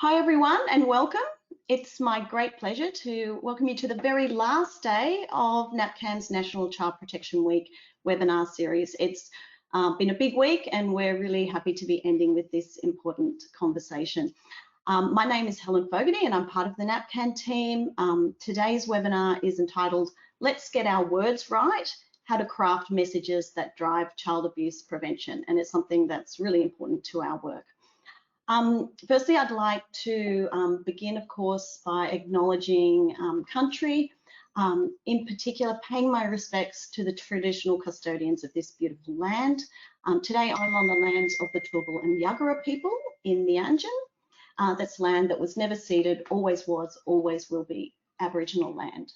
Hi everyone and welcome. It's my great pleasure to welcome you to the very last day of NAPCAN's National Child Protection Week webinar series. It's been a big week and we're really happy to be ending with this important conversation. My name is Helen Fogarty and I'm part of the NAPCAN team. Today's webinar is entitled Let's Get Our Words Right, How to Craft Messages That Drive Child Abuse Prevention, and it's something that's really important to our work. Firstly, I'd like to begin, of course, by acknowledging country, in particular paying my respects to the traditional custodians of this beautiful land. Today, I'm on the lands of the Turrbal and Yagara people in the Anjan. That's land that was never ceded, always was, always will be Aboriginal land.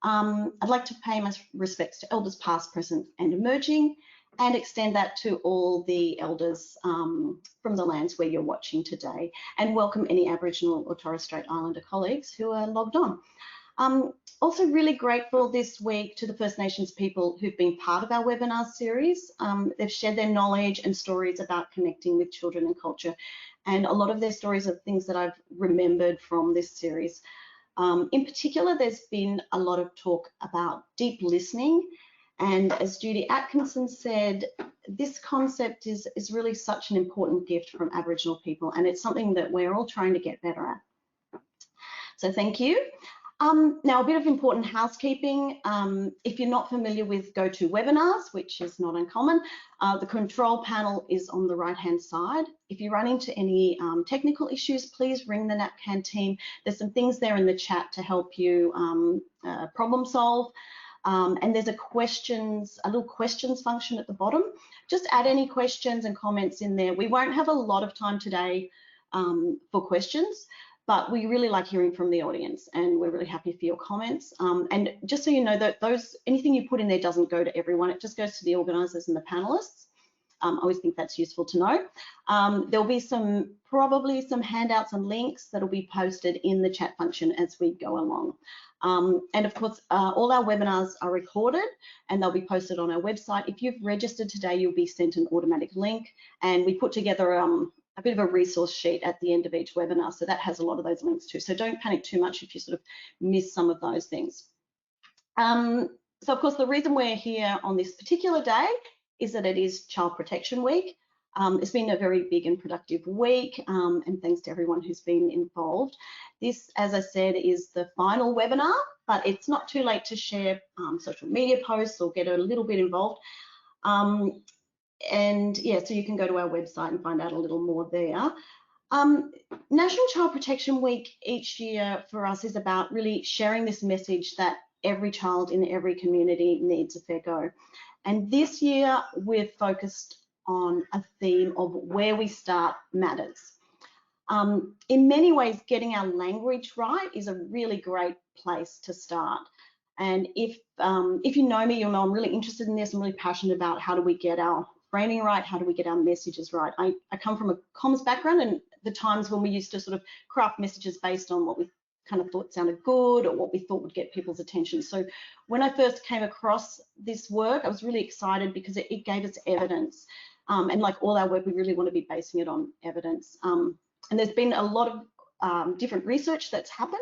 I'd like to pay my respects to elders past, present and emerging, and extend that to all the elders from the lands where you're watching today, and welcome any Aboriginal or Torres Strait Islander colleagues who are logged on. Also really grateful this week to the First Nations people who've been part of our webinar series. They've shared their knowledge and stories about connecting with children and culture, and a lot of their stories are things that I've remembered from this series. In particular, there's been a lot of talk about deep listening. And as Judy Atkinson said, this concept is really such an important gift from Aboriginal people, and it's something that we're all trying to get better at. So thank you. Now, a bit of important housekeeping. If you're not familiar with GoToWebinars, which is not uncommon, the control panel is on the right-hand side. If you run into any technical issues, please ring the NAPCAN team. There's some things there in the chat to help you problem solve. And there's a little questions function at the bottom. Just add any questions and comments in there. We won't have a lot of time today for questions, but we really like hearing from the audience and we're really happy for your comments. And just so you know that anything you put in there doesn't go to everyone, it just goes to the organisers and the panelists. I always think that's useful to know. There'll be probably some handouts and links that'll be posted in the chat function as we go along. And of course, all our webinars are recorded and they'll be posted on our website. If you've registered today, you'll be sent an automatic link, and we put together a bit of a resource sheet at the end of each webinar. So that has a lot of those links too. So don't panic too much if you sort of miss some of those things. So of course, the reason we're here on this particular day is that it is Child Protection Week. It's been a very big and productive week, and thanks to everyone who's been involved. This, as I said, is the final webinar, but it's not too late to share social media posts or get a little bit involved. And yeah, so you can go to our website and find out a little more there. National Child Protection Week each year for us is about really sharing this message that every child in every community needs a fair go. And this year we're focused on a theme of where we start matters. In many ways, getting our language right is a really great place to start. And if you know me, you'll know I'm really interested in this. I'm really passionate about how do we get our framing right, how do we get our messages right. I come from a comms background, and the times when we used to sort of craft messages based on what we kind of thought sounded good or what we thought would get people's attention. So when I first came across this work, I was really excited because it gave us evidence. And like all our work, we really want to be basing it on evidence. And there's been a lot of different research that's happened.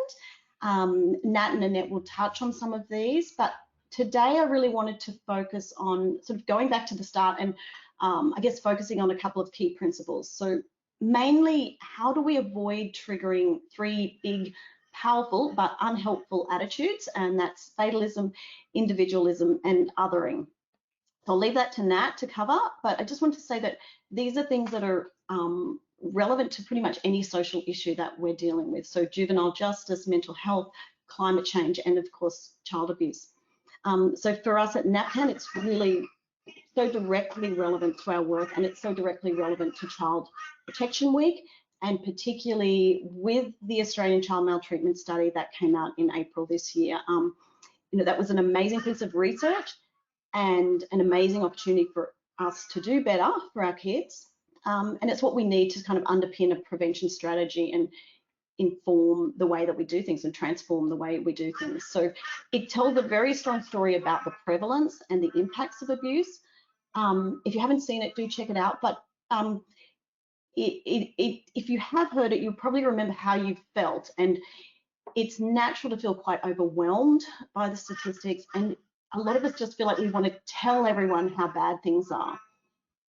Nat and Annette will touch on some of these, but today I really wanted to focus on sort of going back to the start and I guess focusing on a couple of key principles. So mainly, how do we avoid triggering three big, powerful but unhelpful attitudes, and that's fatalism, individualism and othering. So I'll leave that to Nat to cover, but I just want to say that these are things that are relevant to pretty much any social issue that we're dealing with. So juvenile justice, mental health, climate change, and of course, child abuse. So for us at NAPCAN, it's really so directly relevant to our work, and it's so directly relevant to Child Protection Week, and particularly with the Australian Child Maltreatment Study that came out in April this year. That was an amazing piece of research and an amazing opportunity for us to do better for our kids. And it's what we need to kind of underpin a prevention strategy and inform the way that we do things and transform the way we do things. So it tells a very strong story about the prevalence and the impacts of abuse. If you haven't seen it, do check it out. But if you have heard it, you'll probably remember how you felt. And it's natural to feel quite overwhelmed by the statistics. And a lot of us just feel like we want to tell everyone how bad things are.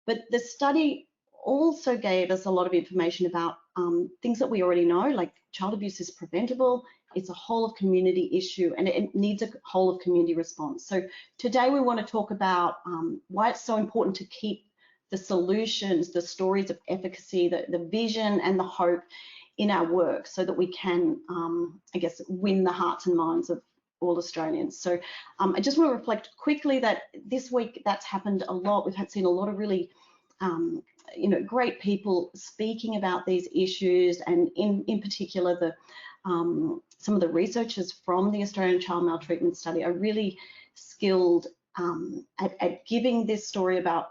But the study also gave us a lot of information about things that we already know, like child abuse is preventable, it's a whole of community issue, and it needs a whole of community response. So today we want to talk about why it's so important to keep the solutions, the stories of efficacy, the vision and the hope in our work so that we can, I guess, win the hearts and minds of all Australians. So I just want to reflect quickly that this week that's happened a lot. We've seen a lot of really great people speaking about these issues, and in particular some of the researchers from the Australian Child Maltreatment Study are really skilled at giving this story about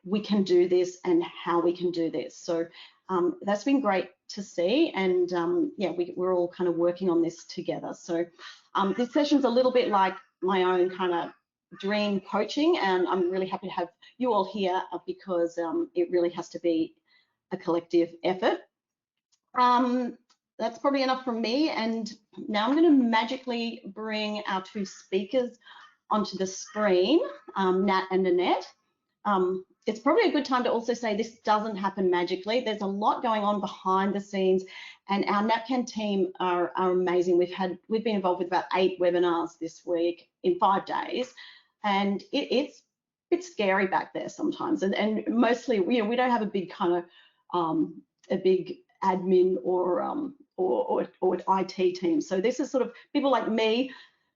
we can do this and how we can do this. So that's been great to see, and yeah, we're all kind of working on this together. So this session's a little bit like my own kind of dream coaching, and I'm really happy to have you all here because it really has to be a collective effort. That's probably enough from me, and now I'm going to magically bring our two speakers onto the screen, Nat and Annette. It's probably a good time to also say this doesn't happen magically. There's a lot going on behind the scenes, and our NAPCAN team are amazing. We've been involved with about 8 webinars this week in 5 days, and it's a bit scary back there sometimes. And mostly, we don't have a big kind of a big admin or IT team. So this is sort of people like me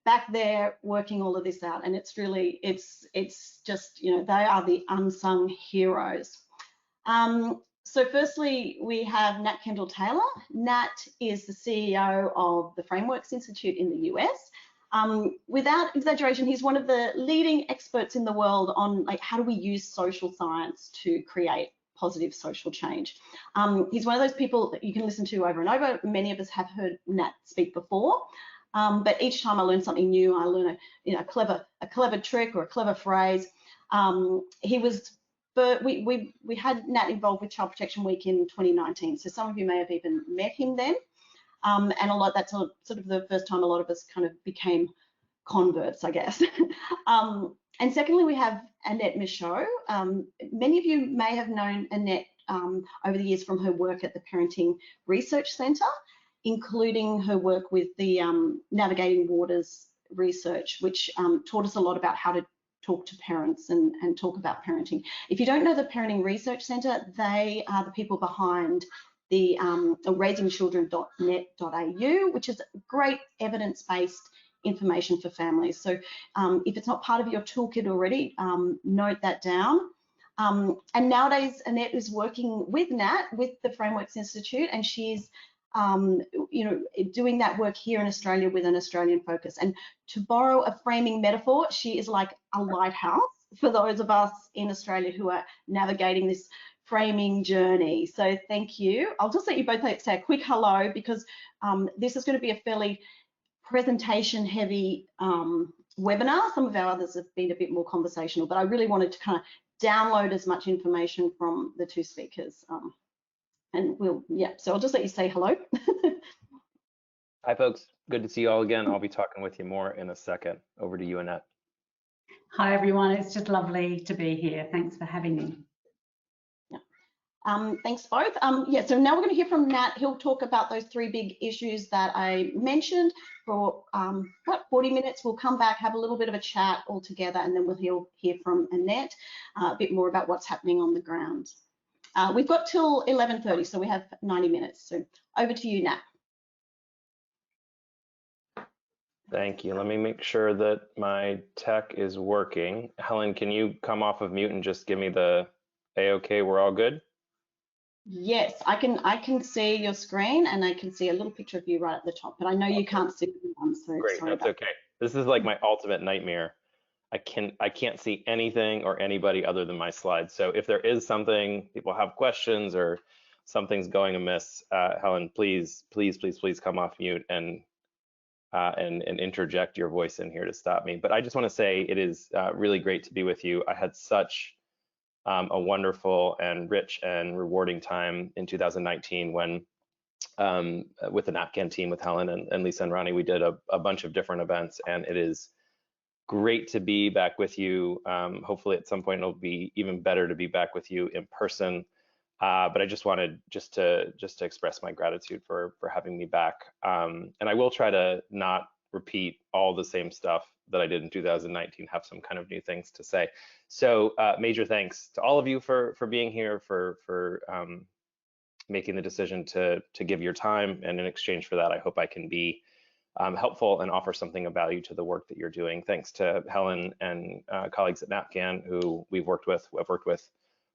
back there working all of this out, and it's really it's just, they are the unsung heroes. So firstly, we have Nat Kendall Taylor. Nat is the CEO of the Frameworks Institute in the US. Without exaggeration, he's one of the leading experts in the world on how do we use social science to create positive social change. He's one of those people that you can listen to over and over. Many of us have heard Nat speak before. But each time I learn something new, I learn a clever trick or a clever phrase. We had Nat involved with Child Protection Week in 2019, so some of you may have even met him then. And that's sort of the first time a lot of us kind of became converts, I guess. And secondly, we have Annette Michaud. Many of you may have known Annette over the years from her work at the Parenting Research Centre, including her work with the Navigating Waters research, which taught us a lot about how to talk to parents and talk about parenting. If you don't know the Parenting Research Centre, they are the people behind the raisingchildren.net.au, which is great evidence-based information for families. So if it's not part of your toolkit already, note that down. And nowadays, Annette is working with Nat, with the Frameworks Institute, and she's doing that work here in Australia with an Australian focus. And to borrow a framing metaphor, she is like a lighthouse for those of us in Australia who are navigating this framing journey. So thank you. I'll just let you both say a quick hello, because this is going to be a fairly presentation heavy webinar. Some of our others have been a bit more conversational, but I really wanted to kind of download as much information from the two speakers. And so I'll just let you say hello. Hi, folks. Good to see you all again. I'll be talking with you more in a second. Over to you, Annette. Hi, everyone. It's just lovely to be here. Thanks for having me. Thanks both. So now we're going to hear from Nat. He'll talk about those 3 big issues that I mentioned for about 40 minutes. We'll come back, have a little bit of a chat all together, and then we'll hear from Annette a bit more about what's happening on the ground. We've got till 11:30, so we have 90 minutes. So over to you, Nat. Thank you. Let me make sure that my tech is working. Helen, can you come off of mute and just give me the A-OK, we're all good? Yes, I can see your screen, and I can see a little picture of you right at the top, but I know you can't see everyone, so great. Sorry That's about okay. This is like my ultimate nightmare. I can't see anything or anybody other than my slides. So if there is something, people have questions or something's going amiss, Helen, please come off mute and interject your voice in here to stop me. But I just want to say it is really great to be with you. I had such a wonderful and rich and rewarding time in 2019 when with the NapCan team, with Helen and Lisa and Ronnie, we did a bunch of different events, and it is great to be back with you. Hopefully at some point it'll be even better to be back with you in person. But I just wanted to express my gratitude for having me back. And I will try to not repeat all the same stuff that I did in 2019, have some kind of new things to say. So major thanks to all of you for being here, for making the decision to give your time. And in exchange for that, I hope I can be helpful and offer something of value to the work that you're doing. Thanks to Helen and colleagues at NapCan who I've worked with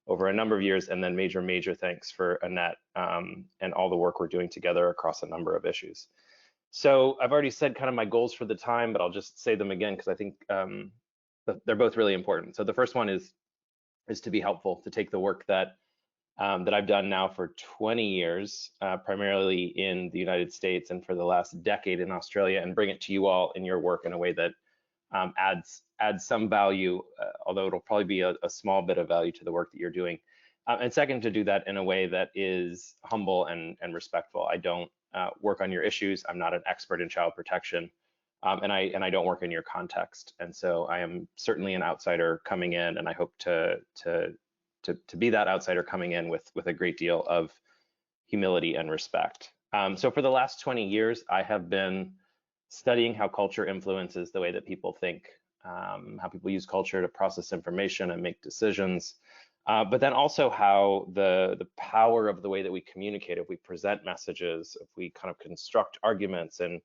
over a number of years, and then major thanks for Annette and all the work we're doing together across a number of issues. So I've already said kind of my goals for the time, but I'll just say them again because I think they're both really important. So the first one is to be helpful, to take the work that I've done now for 20 years, primarily in the United States and for the last decade in Australia, and bring it to you all in your work in a way that adds some value, although it'll probably be a small bit of value to the work that you're doing. And second, to do that in a way that is humble and respectful. I don't work on your issues. I'm not an expert in child protection, and I don't work in your context. And so I am certainly an outsider coming in, and I hope to be that outsider coming in with a great deal of humility and respect. So for the last 20 years, I have been studying how culture influences the way that people think, how people use culture to process information and make decisions, but then also how the power of the way that we communicate, if we present messages, if we kind of construct arguments and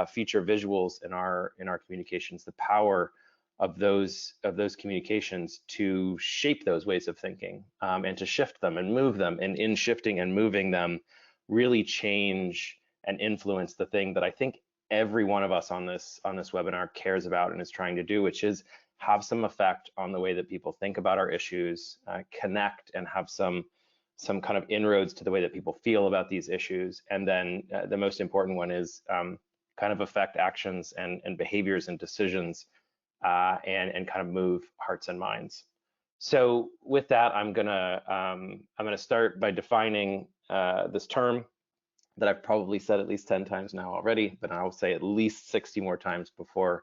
feature visuals in our communications, the power of those communications to shape those ways of thinking and to shift them and move them, and in shifting and moving them, really change and influence the thing that I think every one of us on this webinar cares about and is trying to do, which is have some effect on the way that people think about our issues, connect and have some kind of inroads to the way that people feel about these issues. And then the most important one is kind of affect actions and behaviors and decisions and kind of move hearts and minds. So with that, I'm gonna start by defining this term that I've probably said at least 10 times now already, but I'll say at least 60 more times before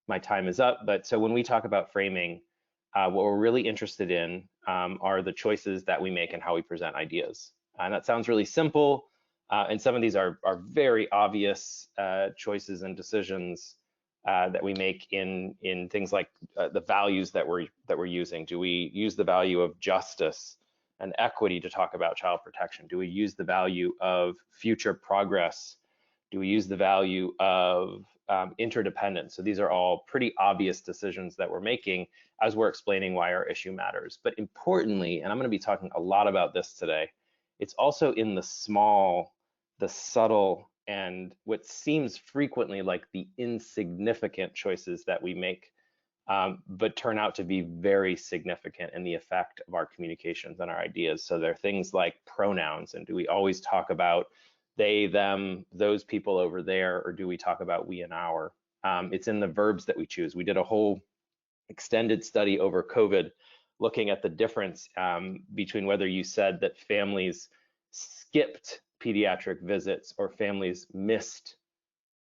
my time is up. But so when we talk about framing, what we're really interested in are the choices that we make and how we present ideas. And that sounds really simple, and some of these are very obvious choices and decisions that we make in things like the values that we're using. Do we use the value of justice and equity to talk about child protection? Do we use the value of future progress? Do we use the value of interdependence? So these are all pretty obvious decisions that we're making as we're explaining why our issue matters. But importantly, and I'm going to be talking a lot about this today, it's also in the small, the subtle, and what seems frequently like the insignificant choices that we make, but turn out to be very significant in the effect of our communications and our ideas. So there are things like pronouns, and do we always talk about they, them, those people over there, or do we talk about we and our? It's in the verbs that we choose. We did a whole extended study over COVID looking at the difference between whether you said that families skipped pediatric visits or families missed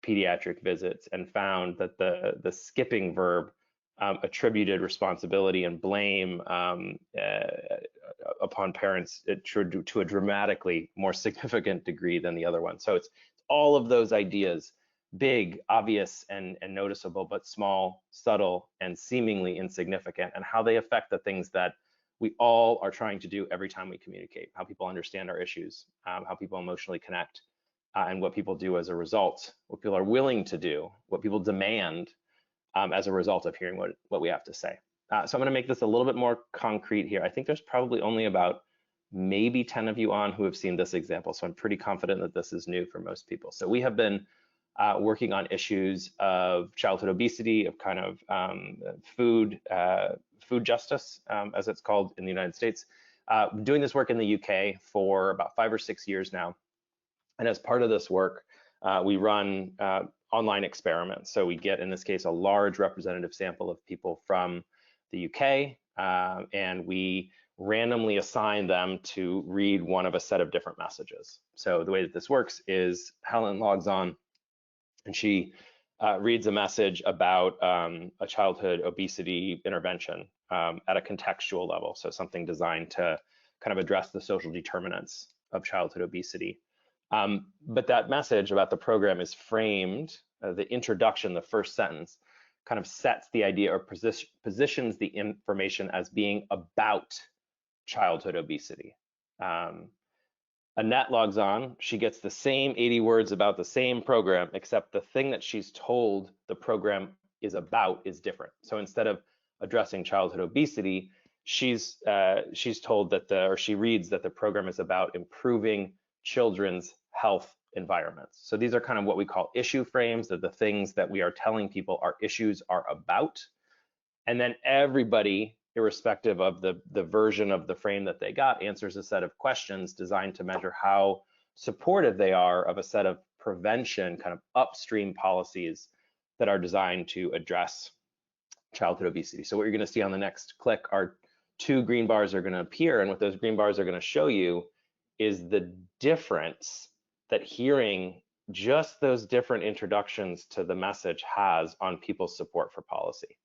pediatric visits, and found that the skipping verb attributed responsibility and blame upon parents to a dramatically more significant degree than the other one. So it's all of those ideas, big, obvious, and noticeable, but small, subtle, and seemingly insignificant, and how they affect the things that we all are trying to do every time we communicate, how people understand our issues, how people emotionally connect, and what people do as a result, what people are willing to do, what people demand as a result of hearing what we have to say. So I'm going to make this a little bit more concrete here. I think there's probably only about maybe 10 of you on who have seen this example, so I'm pretty confident that this is new for most people. So we have been working on issues of childhood obesity, of kind of food justice, as it's called in the United States. Doing this work in the UK for about 5 or 6 years now. And as part of this work, we run online experiments. So we get, in this case, a large representative sample of people from the UK, and we randomly assign them to read one of a set of different messages. So the way that this works is Helen logs on and she reads a message about a childhood obesity intervention at a contextual level, so something designed to kind of address the social determinants of childhood obesity. But that message about the program is framed, the introduction, the first sentence, kind of sets the idea or positions the information as being about childhood obesity. Annette logs on, she gets the same 80 words about the same program, except the thing that she's told the program is about is different. So instead of addressing childhood obesity, she's told that she reads that the program is about improving children's health environments. So these are kind of what we call issue frames. They're the things that we are telling people our issues are about. And then everybody, irrespective of the version of the frame that they got, answers a set of questions designed to measure how supportive they are of a set of prevention, kind of upstream policies that are designed to address childhood obesity. So what you're going to see on the next click are two green bars are going to appear, and what those green bars are going to show you is the difference that hearing just those different introductions to the message has on people's support for policy.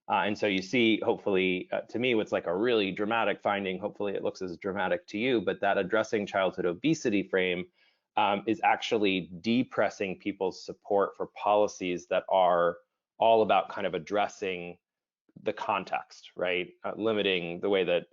And so you see, hopefully, to me, what's like a really dramatic finding, hopefully it looks as dramatic to you, but that addressing childhood obesity frame is actually depressing people's support for policies that are all about kind of addressing the context, right? Limiting the way that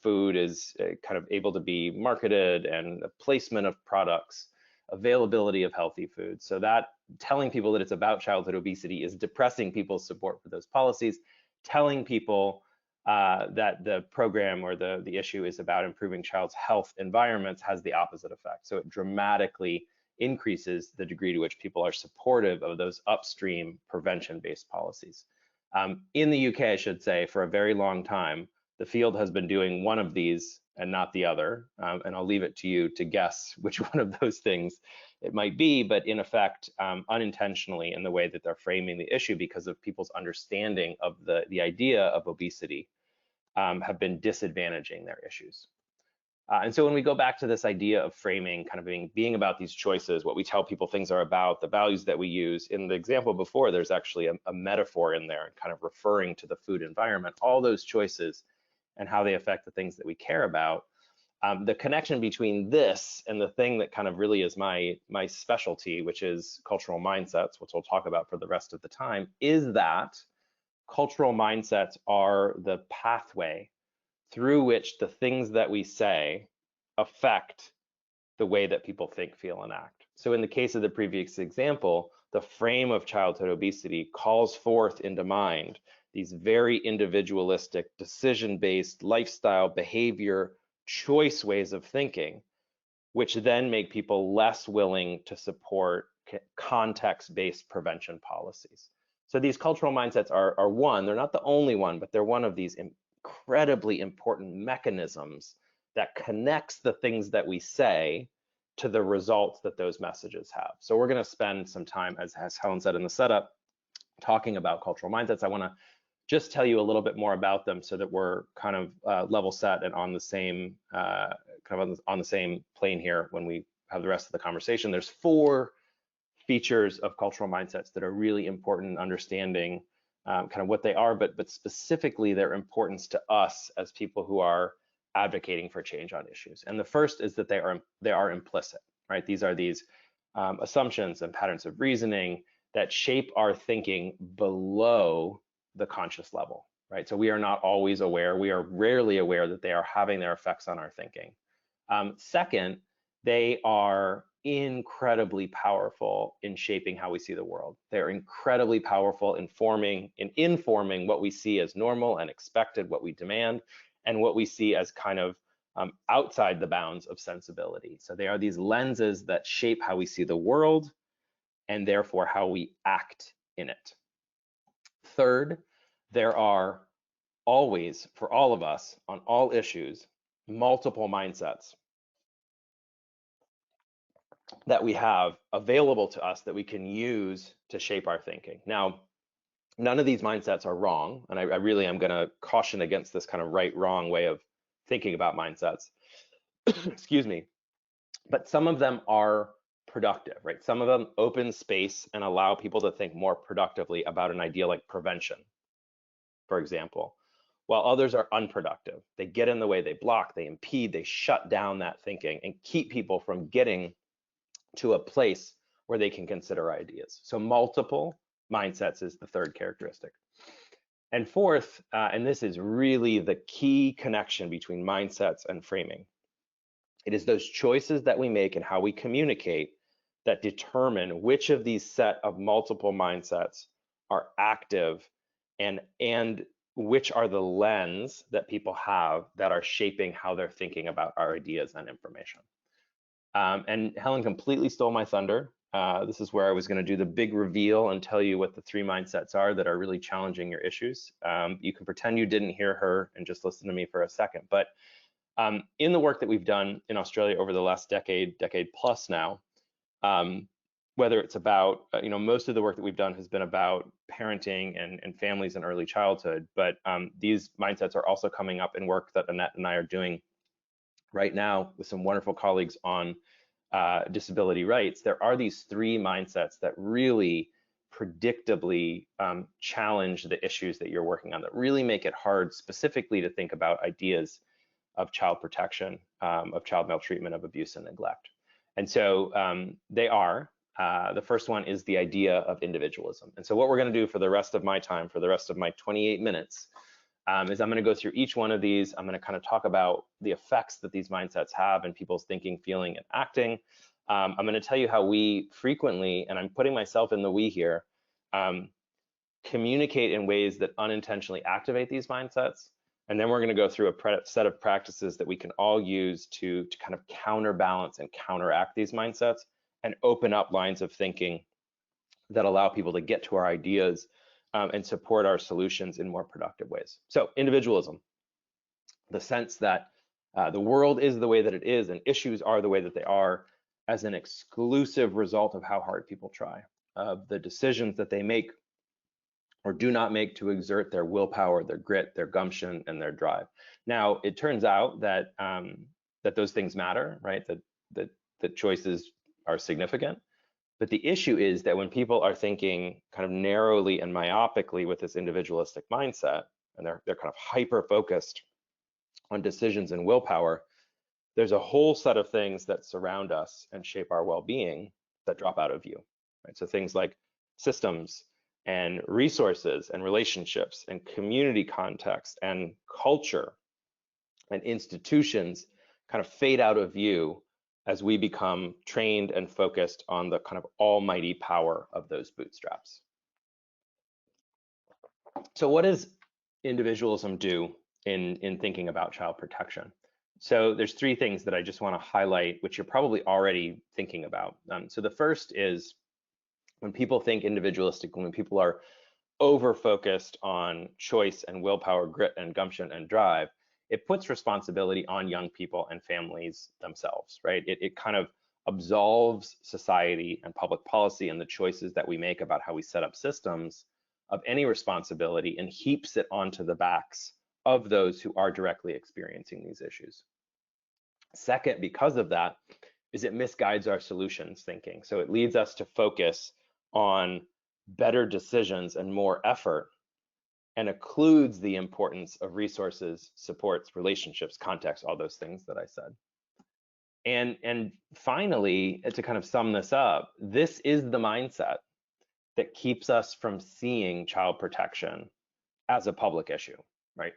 food is kind of able to be marketed and the placement of products, availability of healthy food. So that telling people that it's about childhood obesity is depressing people's support for those policies. Telling people that the program or the issue is about improving child's health environments has the opposite effect. So it dramatically increases the degree to which people are supportive of those upstream prevention-based policies. In the UK, I should say, for a very long time, the field has been doing one of these and not the other. And I'll leave it to you to guess which one of those things it might be, but in effect, unintentionally in the way that they're framing the issue because of people's understanding of the idea of obesity have been disadvantaging their issues. And so when we go back to this idea of framing, kind of being about these choices, what we tell people things are about, the values that we use, in the example before, there's actually a metaphor in there, kind of referring to the food environment, all those choices and how they affect the things that we care about. The connection between this and the thing that kind of really is my specialty, which is cultural mindsets, which we'll talk about for the rest of the time, is that cultural mindsets are the pathway through which the things that we say affect the way that people think, feel, and act. So in the case of the previous example, the frame of childhood obesity calls forth into mind these very individualistic, decision-based, lifestyle, behavior, choice ways of thinking, which then make people less willing to support context-based prevention policies. So these cultural mindsets are one, they're not the only one, but they're one of these incredibly important mechanisms that connects the things that we say to the results that those messages have. So we're going to spend some time, as Helen said in the setup, talking about cultural mindsets. I want to just tell you a little bit more about them so that we're kind of level set and on the same on the same plane here when we have the rest of the conversation. There's 4 features of cultural mindsets that are really important in understanding kind of what they are, but specifically their importance to us as people who are advocating for change on issues. And the first is that they are implicit, right? These are these assumptions and patterns of reasoning that shape our thinking below the conscious level, right? So we are not always aware, we are rarely aware that they are having their effects on our thinking. Second, they are incredibly powerful in shaping how we see the world. They're incredibly powerful in informing what we see as normal and expected, what we demand, and what we see as kind of outside the bounds of sensibility. So they are these lenses that shape how we see the world and therefore how we act in it. Third, there are always, for all of us, on all issues, multiple mindsets that we have available to us that we can use to shape our thinking. Now, None of these mindsets are wrong, and I really am going to caution against this kind of right-wrong way of thinking about mindsets. Excuse me. But some of them are productive, right? Some of them open space and allow people to think more productively about an idea like prevention, for example, while others are unproductive. They get in the way, they block, they impede, they shut down that thinking and keep people from getting to a place where they can consider ideas. So multiple mindsets is the third characteristic. And fourth, and this is really the key connection between mindsets and framing, it is those choices that we make and how we communicate that determine which of these set of multiple mindsets are active and which are the lens that people have that are shaping how they're thinking about our ideas and information. And Helen completely stole my thunder. This is where I was going to do the big reveal and tell you what the three mindsets are that are really challenging your issues. You can pretend you didn't hear her and just listen to me for a second. But in the work that we've done in Australia over the last decade plus now, whether it's about, most of the work that we've done has been about parenting and families in early childhood, but these mindsets are also coming up in work that Annette and I are doing right now with some wonderful colleagues on disability rights. There are these three mindsets that really predictably challenge the issues that you're working on, that really make it hard specifically to think about ideas of child protection, of child maltreatment, of abuse and neglect. And so they are, the first one is the idea of individualism. And so what we're going to do for the rest of my time, for the rest of my 28 minutes, is I'm going to go through each one of these. I'm going to kind of talk about the effects that these mindsets have in people's thinking, feeling, and acting. I'm going to tell you how we frequently, and I'm putting myself in the we here, communicate in ways that unintentionally activate these mindsets. And then we're going to go through a set of practices that we can all use to kind of counterbalance and counteract these mindsets and open up lines of thinking that allow people to get to our ideas and support our solutions in more productive ways. So individualism, the sense that the world is the way that it is and issues are the way that they are as an exclusive result of how hard people try, of the decisions that they make or do not make to exert their willpower, their grit, their gumption, and their drive. Now, it turns out that that those things matter, right? That choices are significant. But the issue is that when people are thinking kind of narrowly and myopically with this individualistic mindset, and they're kind of hyper focused on decisions and willpower, there's a whole set of things that surround us and shape our well-being that drop out of view, right? So things like systems and resources and relationships and community context and culture and institutions kind of fade out of view as we become trained and focused on the kind of almighty power of those bootstraps. So what does individualism do in thinking about child protection? So there's three things that I just want to highlight, which you're probably already thinking about. So the first is when people think individualistic, when people are over-focused on choice and willpower, grit and gumption and drive, it puts responsibility on young people and families themselves, right? It kind of absolves society and public policy and the choices that we make about how we set up systems of any responsibility and heaps it onto the backs of those who are directly experiencing these issues. Second, because of that, is it misguides our solutions thinking. So it leads us to focus on better decisions and more effort, and occludes the importance of resources, supports, relationships, context, all those things that I said. And finally, to kind of sum this up, this is the mindset that keeps us from seeing child protection as a public issue, right?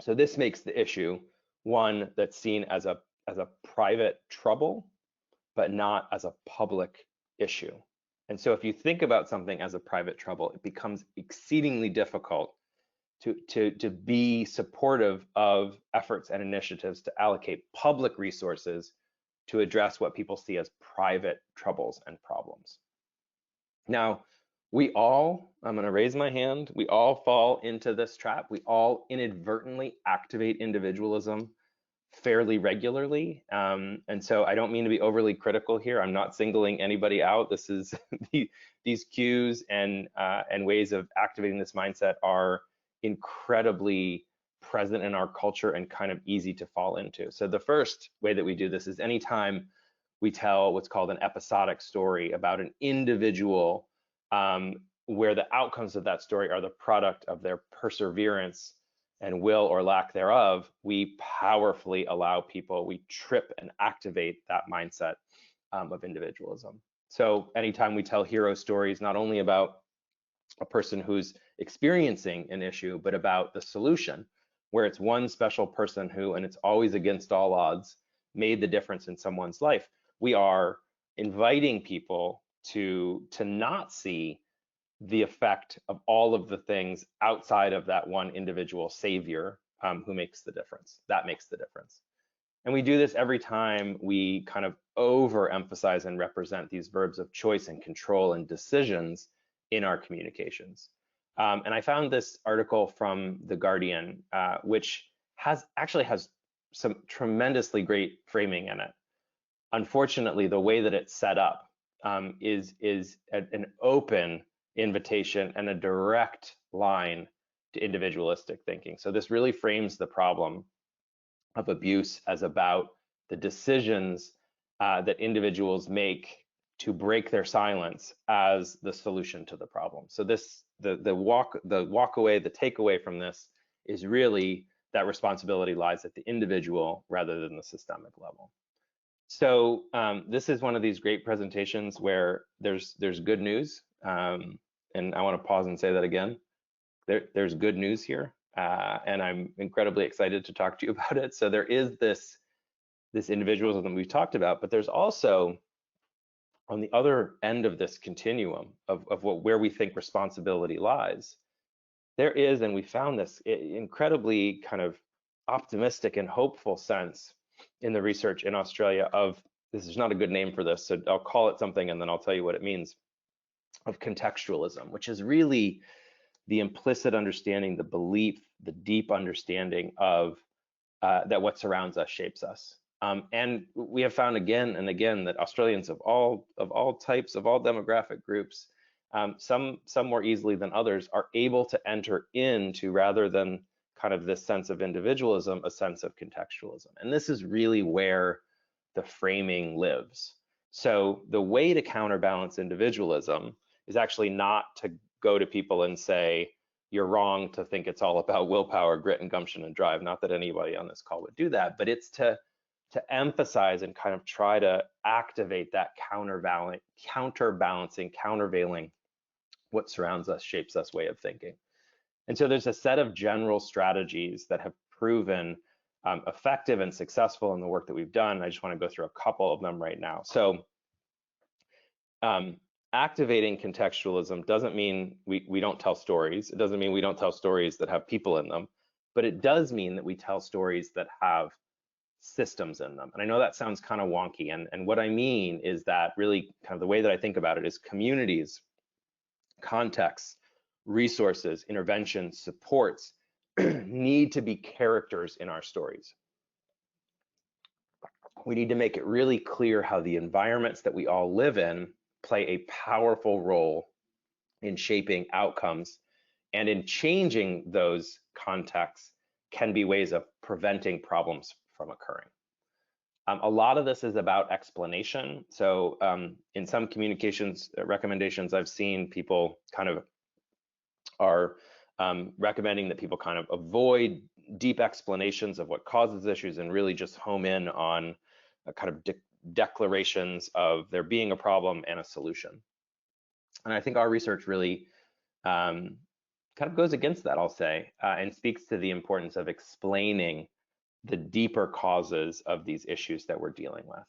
So this makes the issue one that's seen as a private trouble, but not as a public issue. And so if you think about something as a private trouble, it becomes exceedingly difficult to be supportive of efforts and initiatives to allocate public resources to address what people see as private troubles and problems. Now, we all, I'm going to raise my hand, we all fall into this trap. We all inadvertently activate individualism fairly regularly. And so I don't mean to be overly critical here. I'm not singling anybody out. This is these cues and ways of activating this mindset are incredibly present in our culture and kind of easy to fall into. So the first way that we do this is anytime we tell what's called an episodic story about an individual, where the outcomes of that story are the product of their perseverance and will or lack thereof, we powerfully allow people, we trip and activate that mindset of individualism. So anytime we tell hero stories, not only about a person who's experiencing an issue, but about the solution, where it's one special person who, and it's always against all odds, made the difference in someone's life, we are inviting people to not see the effect of all of the things outside of that one individual savior who makes the difference. That makes the difference. And we do this every time we kind of overemphasize and represent these verbs of choice and control and decisions in our communications. And I found this article from The Guardian, which actually has some tremendously great framing in it. Unfortunately, the way that it's set up is an open invitation and a direct line to individualistic thinking. So this really frames the problem of abuse as about the decisions that individuals make to break their silence as the solution to the problem. So the walk away, the takeaway from this is really that responsibility lies at the individual rather than the systemic level. So this is one of these great presentations where there's good news. And I want to pause and say that again. There's good news here, and I'm incredibly excited to talk to you about it. So there is this individualism we've talked about, but there's also, on the other end of this continuum of where we think responsibility lies, there is, and we found this incredibly kind of optimistic and hopeful sense in the research in Australia of, this is not a good name for this, so I'll call it something and then I'll tell you what it means, of contextualism, which is really the implicit understanding, the belief, the deep understanding of that what surrounds us shapes us. And we have found again and again that Australians of all types, of all demographic groups, some more easily than others, are able to enter into, rather than kind of this sense of individualism, a sense of contextualism. And this is really where the framing lives. So the way to counterbalance individualism is actually not to go to people and say, you're wrong to think it's all about willpower, grit, and gumption and drive. Not that anybody on this call would do that, but it's to emphasize and kind of try to activate that counterbalancing, countervailing, what surrounds us shapes us way of thinking. And so there's a set of general strategies that have proven effective and successful in the work that we've done. I just want to go through a couple of them right now. So activating contextualism doesn't mean we don't tell stories. It doesn't mean we don't tell stories that have people in them, but it does mean that we tell stories that have systems in them. And I know that sounds kind of wonky. And what I mean is that really kind of the way that I think about it is communities, contexts, resources, interventions, supports need to be characters in our stories. We need to make it really clear how the environments that we all live in play a powerful role in shaping outcomes, and in changing those contexts can be ways of preventing problems from occurring. A lot of this is about explanation. So in some communications recommendations I've seen, people kind of are recommending that people kind of avoid deep explanations of what causes issues and really just home in on a kind of declarations of there being a problem and a solution. And I think our research really kind of goes against that, I'll say, and speaks to the importance of explaining the deeper causes of these issues that we're dealing with.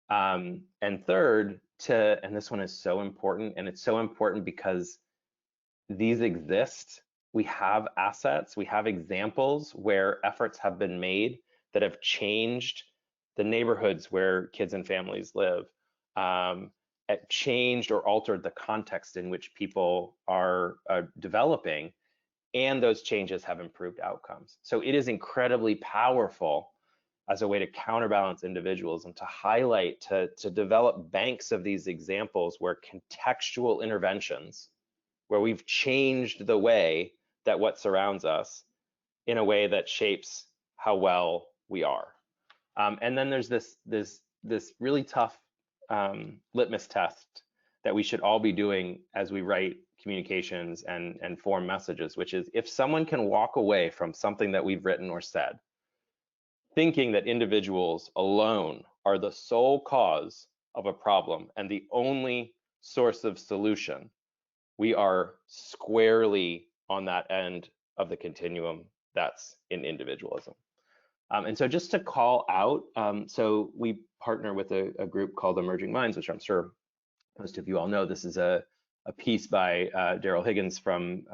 And third, and this one is so important, and it's so important because these exist. We have assets, we have examples where efforts have been made that have changed the neighborhoods where kids and families live, changed or altered the context in which people are developing, and those changes have improved outcomes. So it is incredibly powerful as a way to counterbalance individualism, to highlight, to develop banks of these examples where contextual interventions, where we've changed the way that what surrounds us in a way that shapes how well we are. And then there's this really tough litmus test that we should all be doing as we write communications and form messages, which is if someone can walk away from something that we've written or said, thinking that individuals alone are the sole cause of a problem and the only source of solution, we are squarely on that end of the continuum that's in individualism. And so just to call out, so we partner with a group called Emerging Minds, which I'm sure most of you all know. This is a piece by Daryl Higgins from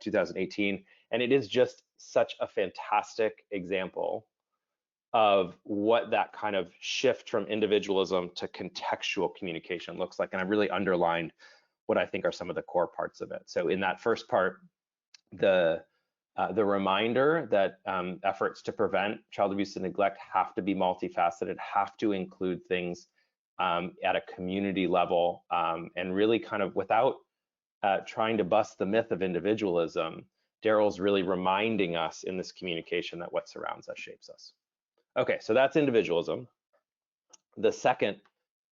2018, and it is just such a fantastic example of what that kind of shift from individualism to contextual communication looks like. And I've really underlined what I think are some of the core parts of it. So in that first part, the reminder that efforts to prevent child abuse and neglect have to be multifaceted, have to include things at a community level, and really kind of without trying to bust the myth of individualism, Daryl's really reminding us in this communication that what surrounds us shapes us. Okay, so that's individualism. The second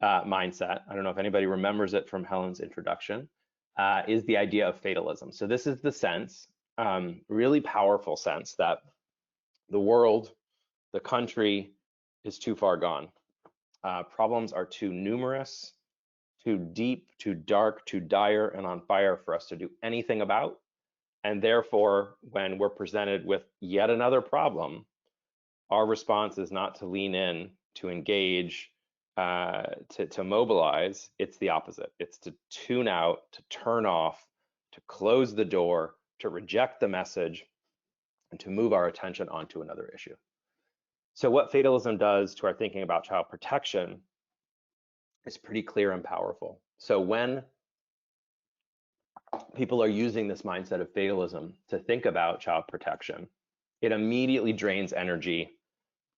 mindset, I don't know if anybody remembers it from Helen's introduction, is the idea of fatalism. So this is the sense, really powerful sense, that the world, the country is too far gone. Problems are too numerous, too deep, too dark, too dire, and on fire for us to do anything about. And therefore, when we're presented with yet another problem, our response is not to lean in, to engage, to mobilize. It's the opposite. It's to tune out, to turn off, to close the door, to reject the message, and to move our attention onto another issue. So what fatalism does to our thinking about child protection is pretty clear and powerful. So when people are using this mindset of fatalism to think about child protection, it immediately drains energy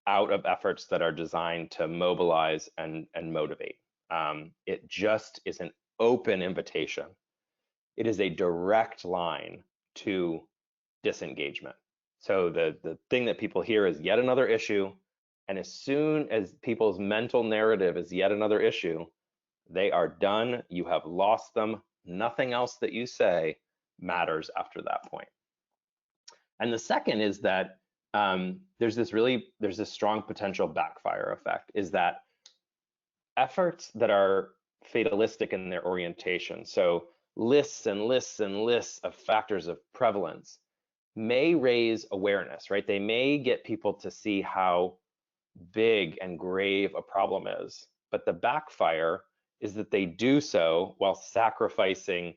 out of efforts that are designed to mobilize and motivate. It just is an open invitation. It is a direct line to disengagement. So the thing that people hear is yet another issue, and as soon as people's mental narrative is yet another issue, they are done. You have lost them. Nothing else that you say matters after that point. And the second is that there's this strong potential backfire effect, is that efforts that are fatalistic in their orientation, so lists and lists and lists of factors of prevalence, may raise awareness, right? They may get people to see how big and grave a problem is, but the backfire is that they do so while sacrificing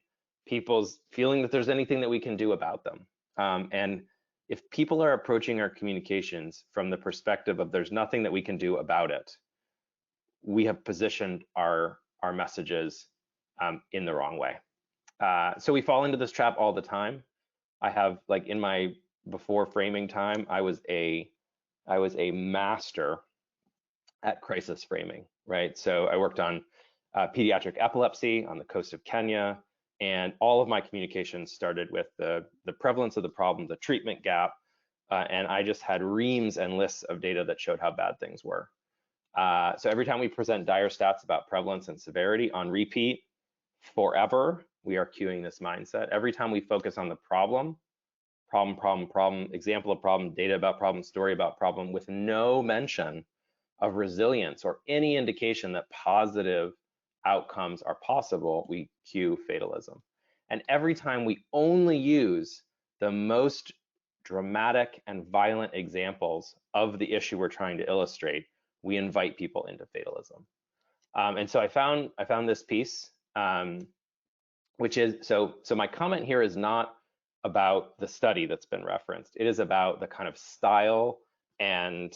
people's feeling that there's anything that we can do about them. And if people are approaching our communications from the perspective of there's nothing that we can do about it, we have positioned our messages in the wrong way. So we fall into this trap all the time. I have, like, in my before framing time, I was a master at crisis framing, right? So I worked on pediatric epilepsy on the coast of Kenya, and all of my communications started with the prevalence of the problem, the treatment gap, and I just had reams and lists of data that showed how bad things were. So every time we present dire stats about prevalence and severity on repeat forever, we are cueing this mindset. Every time we focus on the problem, example of problem, data about problem, story about problem, with no mention of resilience or any indication that positive outcomes are possible, we cue fatalism. And every time we only use the most dramatic and violent examples of the issue we're trying to illustrate, we invite people into fatalism. And so I found this piece, which is, so my comment here is not about the study that's been referenced. It is about the kind of style and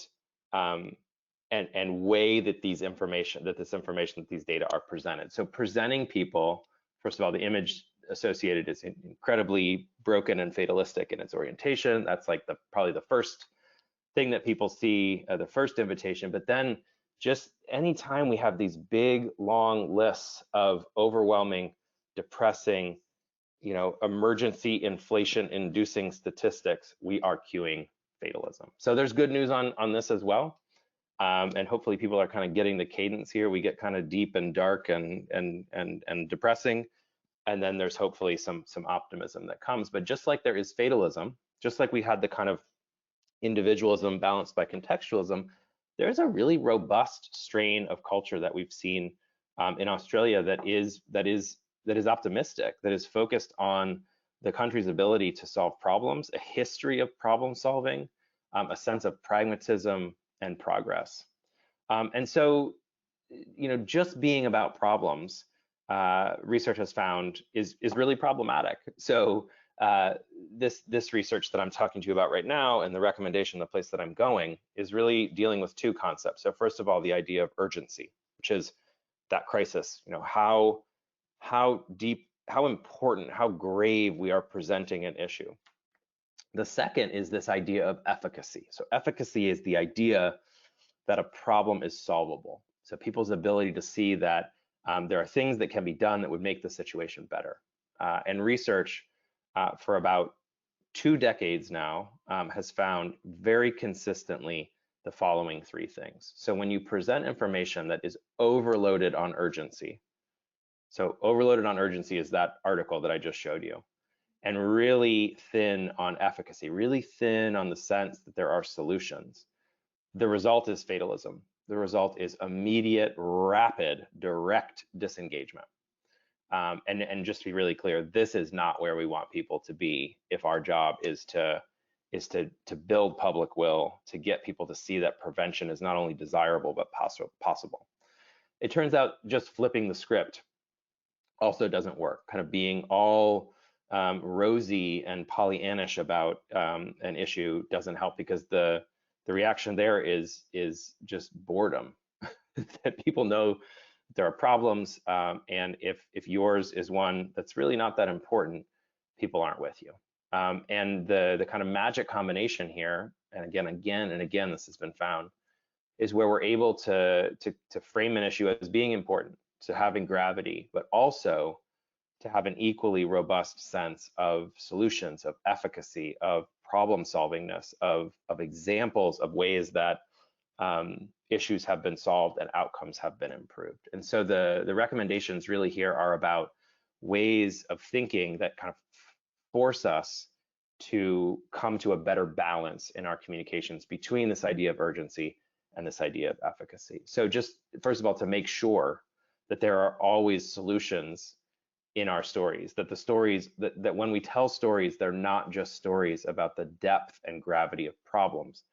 way that this information, that these data are presented. So presenting people, first of all, the image associated is incredibly broken and fatalistic in its orientation. That's like probably the first thing that people see the first invitation, but then just anytime we have these big, long lists of overwhelming, depressing, emergency inflation inducing statistics, we are cueing fatalism. So there's good news on this as well. And hopefully people are kind of getting the cadence here. We get kind of deep and dark and depressing, and then there's hopefully some optimism that comes. But just like there is fatalism, just like we had the kind of individualism balanced by contextualism, there's a really robust strain of culture that we've seen in Australia that is optimistic, that is focused on the country's ability to solve problems, a history of problem solving, a sense of pragmatism and progress. And so, just being about problems, research has found is really problematic. So this research that I'm talking to you about right now, and the recommendation, the place that I'm going, is really dealing with two concepts. So first of all, the idea of urgency, which is that crisis, how deep, how important, how grave we are presenting an issue. The second is this idea of efficacy. So efficacy is the idea that a problem is solvable. So people's ability to see that there are things that can be done that would make the situation better. And research for about 2 decades now has found very consistently the following 3 things. So when you present information that is overloaded on urgency, so overloaded on urgency is that article that I just showed you, and really thin on efficacy, really thin on the sense that there are solutions, the result is fatalism. The result is immediate, rapid, direct disengagement. And just to be really clear, this is not where we want people to be if our job is to build public will, to get people to see that prevention is not only desirable but possible. It turns out just flipping the script also doesn't work. Kind of being all rosy and Pollyannish about an issue doesn't help, because the reaction there is just boredom. That people know there are problems, and if yours is one that's really not that important, people aren't with you. And the kind of magic combination here, and again, this has been found, is where we're able to frame an issue as being important, to having gravity, but also to have an equally robust sense of solutions, of efficacy, of problem solvingness, of examples of ways that issues have been solved and outcomes have been improved. And so the recommendations really here are about ways of thinking that kind of force us to come to a better balance in our communications between this idea of urgency and this idea of efficacy. So just first of all, to make sure that there are always solutions in our stories, that the stories, that when we tell stories, they're not just stories about the depth and gravity of problems,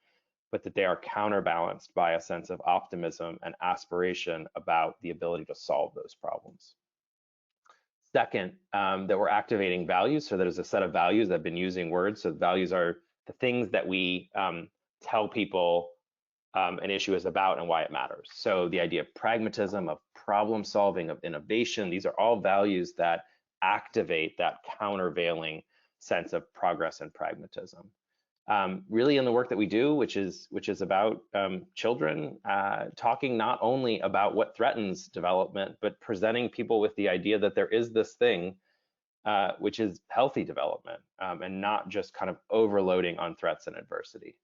but that they are counterbalanced by a sense of optimism and aspiration about the ability to solve those problems. Second, that we're activating values. So there's a set of values. I've been using words. So values are the things that we tell people an issue is about and why it matters. So the idea of pragmatism, of problem solving, of innovation, these are all values that activate that countervailing sense of progress and pragmatism. Really in the work that we do, which is about children, talking not only about what threatens development, but presenting people with the idea that there is this thing which is healthy development, and not just kind of overloading on threats and adversity.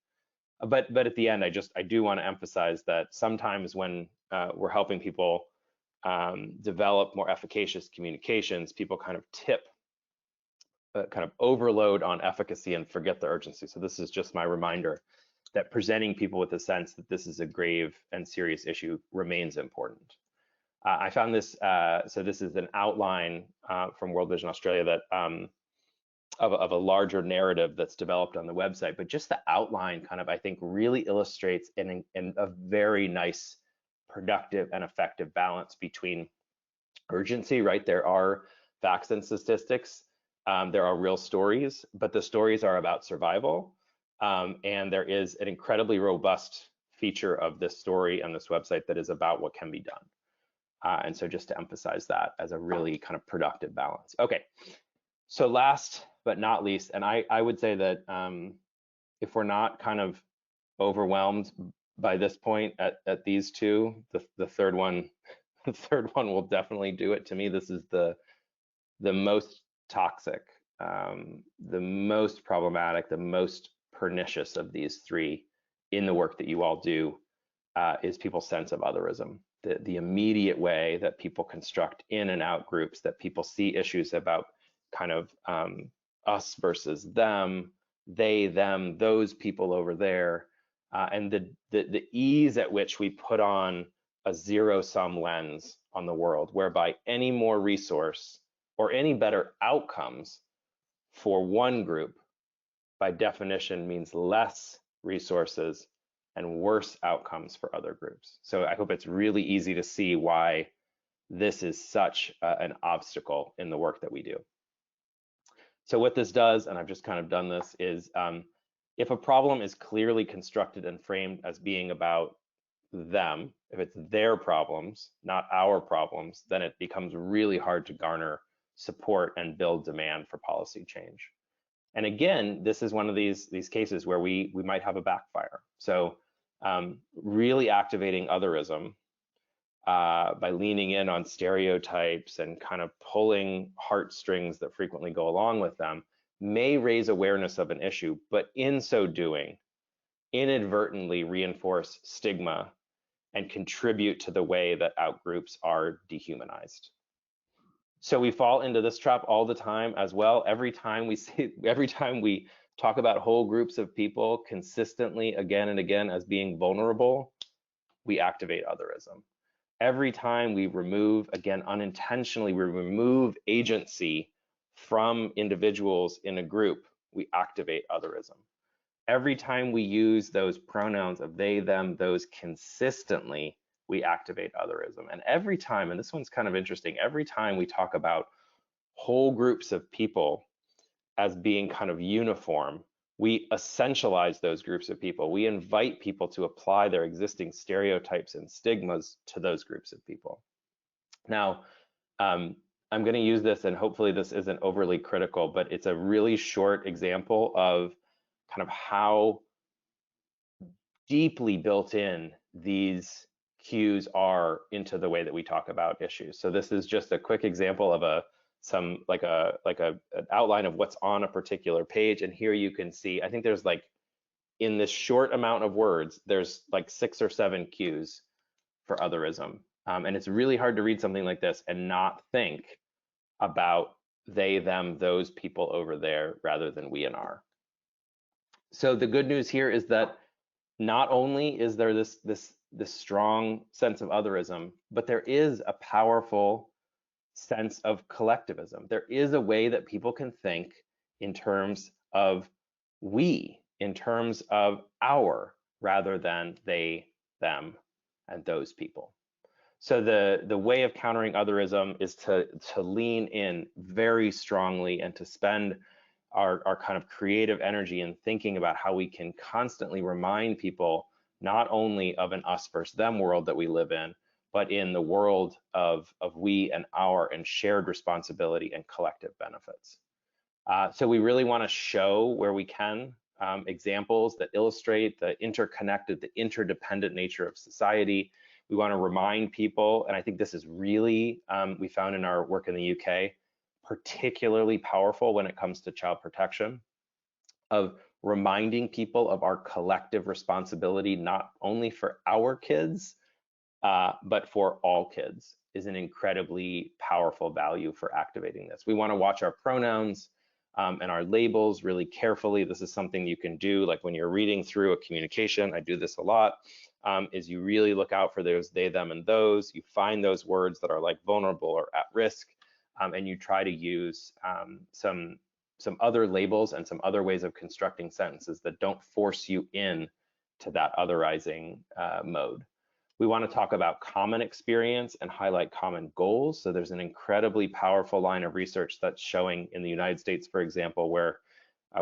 But at the end, I do want to emphasize that sometimes when we're helping people develop more efficacious communications, people kind of tip, kind of overload on efficacy and forget the urgency. So this is just my reminder that presenting people with a sense that this is a grave and serious issue remains important. I found this, so this is an outline from World Vision Australia that of a larger narrative that's developed on the website, but just the outline kind of, I think, really illustrates in a very nice, productive and effective balance between urgency, right? There are facts and statistics, there are real stories, but the stories are about survival. And there is an incredibly robust feature of this story and this website that is about what can be done. And so just to emphasize that as a really kind of productive balance. Okay, so last but not least, and I would say that if we're not kind of overwhelmed by this point at these two. The third one, the third one will definitely do it to me. This is the most toxic, the most problematic, the most pernicious of these three in the work that you all do, is people's sense of otherism. The immediate way that people construct in and out groups, that people see issues about kind of us versus them, they, them, those people over there, and the ease at which we put on a zero-sum lens on the world, whereby any more resource or any better outcomes for one group by definition means less resources and worse outcomes for other groups. So I hope it's really easy to see why this is such an obstacle in the work that we do. So what this does, and I've just kind of done this, is if a problem is clearly constructed and framed as being about them, if it's their problems, not our problems, then it becomes really hard to garner support and build demand for policy change. And again, this is one of these cases where we might have a backfire. So really activating otherism by leaning in on stereotypes and kind of pulling heartstrings that frequently go along with them may raise awareness of an issue, but in so doing, inadvertently reinforce stigma and contribute to the way that outgroups are dehumanized. So we fall into this trap all the time as well. Every time we talk about whole groups of people consistently again and again as being vulnerable, we activate otherism. Every time we remove, again, unintentionally, we remove agency from individuals in a group, we activate otherism. Every time we use those pronouns of they, them, those consistently, we activate otherism. And every time, and this one's kind of interesting, every time we talk about whole groups of people as being kind of uniform, we essentialize those groups of people. We invite people to apply their existing stereotypes and stigmas to those groups of people. Now, I'm going to use this, and hopefully this isn't overly critical, but it's a really short example of kind of how deeply built in these cues are into the way that we talk about issues. So this is just a quick example of an outline of what's on a particular page. And here you can see, I think there's like, in this short amount of words, there's like 6 or 7 cues for otherism. And it's really hard to read something like this and not think about they, them, those people over there rather than we and our. So the good news here is that not only is there this strong sense of otherism, but there is a powerful sense of collectivism. There is a way that people can think in terms of we, in terms of our, rather than they, them, and those people. So the way of countering otherism is to lean in very strongly and to spend our kind of creative energy in thinking about how we can constantly remind people not only of an us versus them world that we live in, but in the world of we and our and shared responsibility and collective benefits. So we really want to show where we can examples that illustrate the interconnected, the interdependent nature of society. We want to remind people, and I think this is really, we found in our work in the UK, particularly powerful when it comes to child protection, of reminding people of our collective responsibility, not only for our kids, but for all kids, is an incredibly powerful value for activating this. We want to watch our pronouns and our labels really carefully. This is something you can do, like when you're reading through a communication, I do this a lot, is you really look out for those they, them, and those. You find those words that are like vulnerable or at risk, and you try to use some other labels and some other ways of constructing sentences that don't force you in to that otherizing mode. We want to talk about common experience and highlight common goals. So there's an incredibly powerful line of research that's showing in the United States, for example, where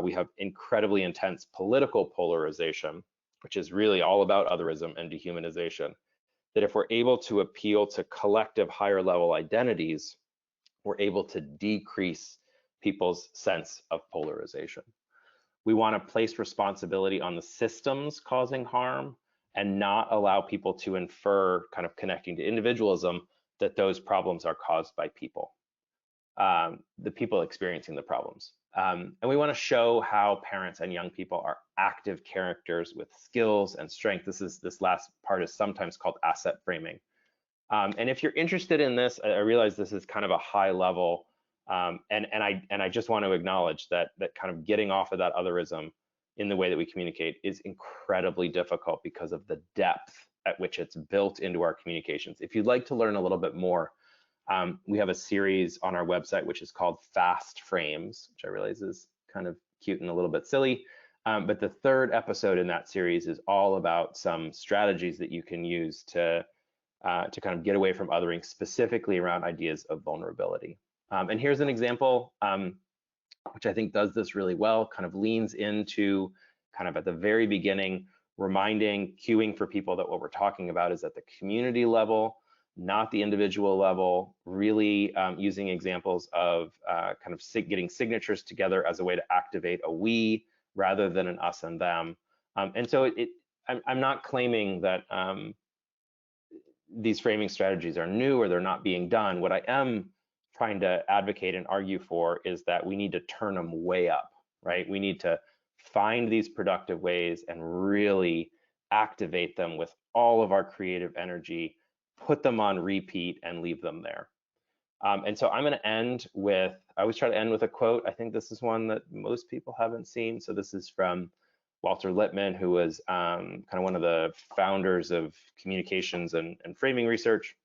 we have incredibly intense political polarization, which is really all about otherism and dehumanization, that if we're able to appeal to collective higher level identities, we're able to decrease people's sense of polarization. We want to place responsibility on the systems causing harm and not allow people to infer, kind of connecting to individualism, that those problems are caused by people, the people experiencing the problems. And we want to show how parents and young people are active characters with skills and strength. This last part is sometimes called asset framing. And if you're interested in this, I realize this is kind of a high level, and I just want to acknowledge that kind of getting off of that otherism in the way that we communicate is incredibly difficult because of the depth at which it's built into our communications. If you'd like to learn a little bit more, we have a series on our website which is called Fast Frames, which I realize is kind of cute and a little bit silly. But the third episode in that series is all about some strategies that you can use to kind of get away from othering, specifically around ideas of vulnerability. And here's an example, which I think does this really well, kind of leans into kind of at the very beginning, reminding, cueing for people that what we're talking about is at the community level, not the individual level, really using examples of kind of getting signatures together as a way to activate a we rather than an us and them. And so I'm not claiming that these framing strategies are new or they're not being done. What I am trying to advocate and argue for is that we need to turn them way up, right? We need to find these productive ways and really activate them with all of our creative energy, put them on repeat and leave them there. And so I'm going to end with, I always try to end with a quote. I think this is one that most people haven't seen. So this is from Walter Lippmann, who was kind of one of the founders of communications and framing research,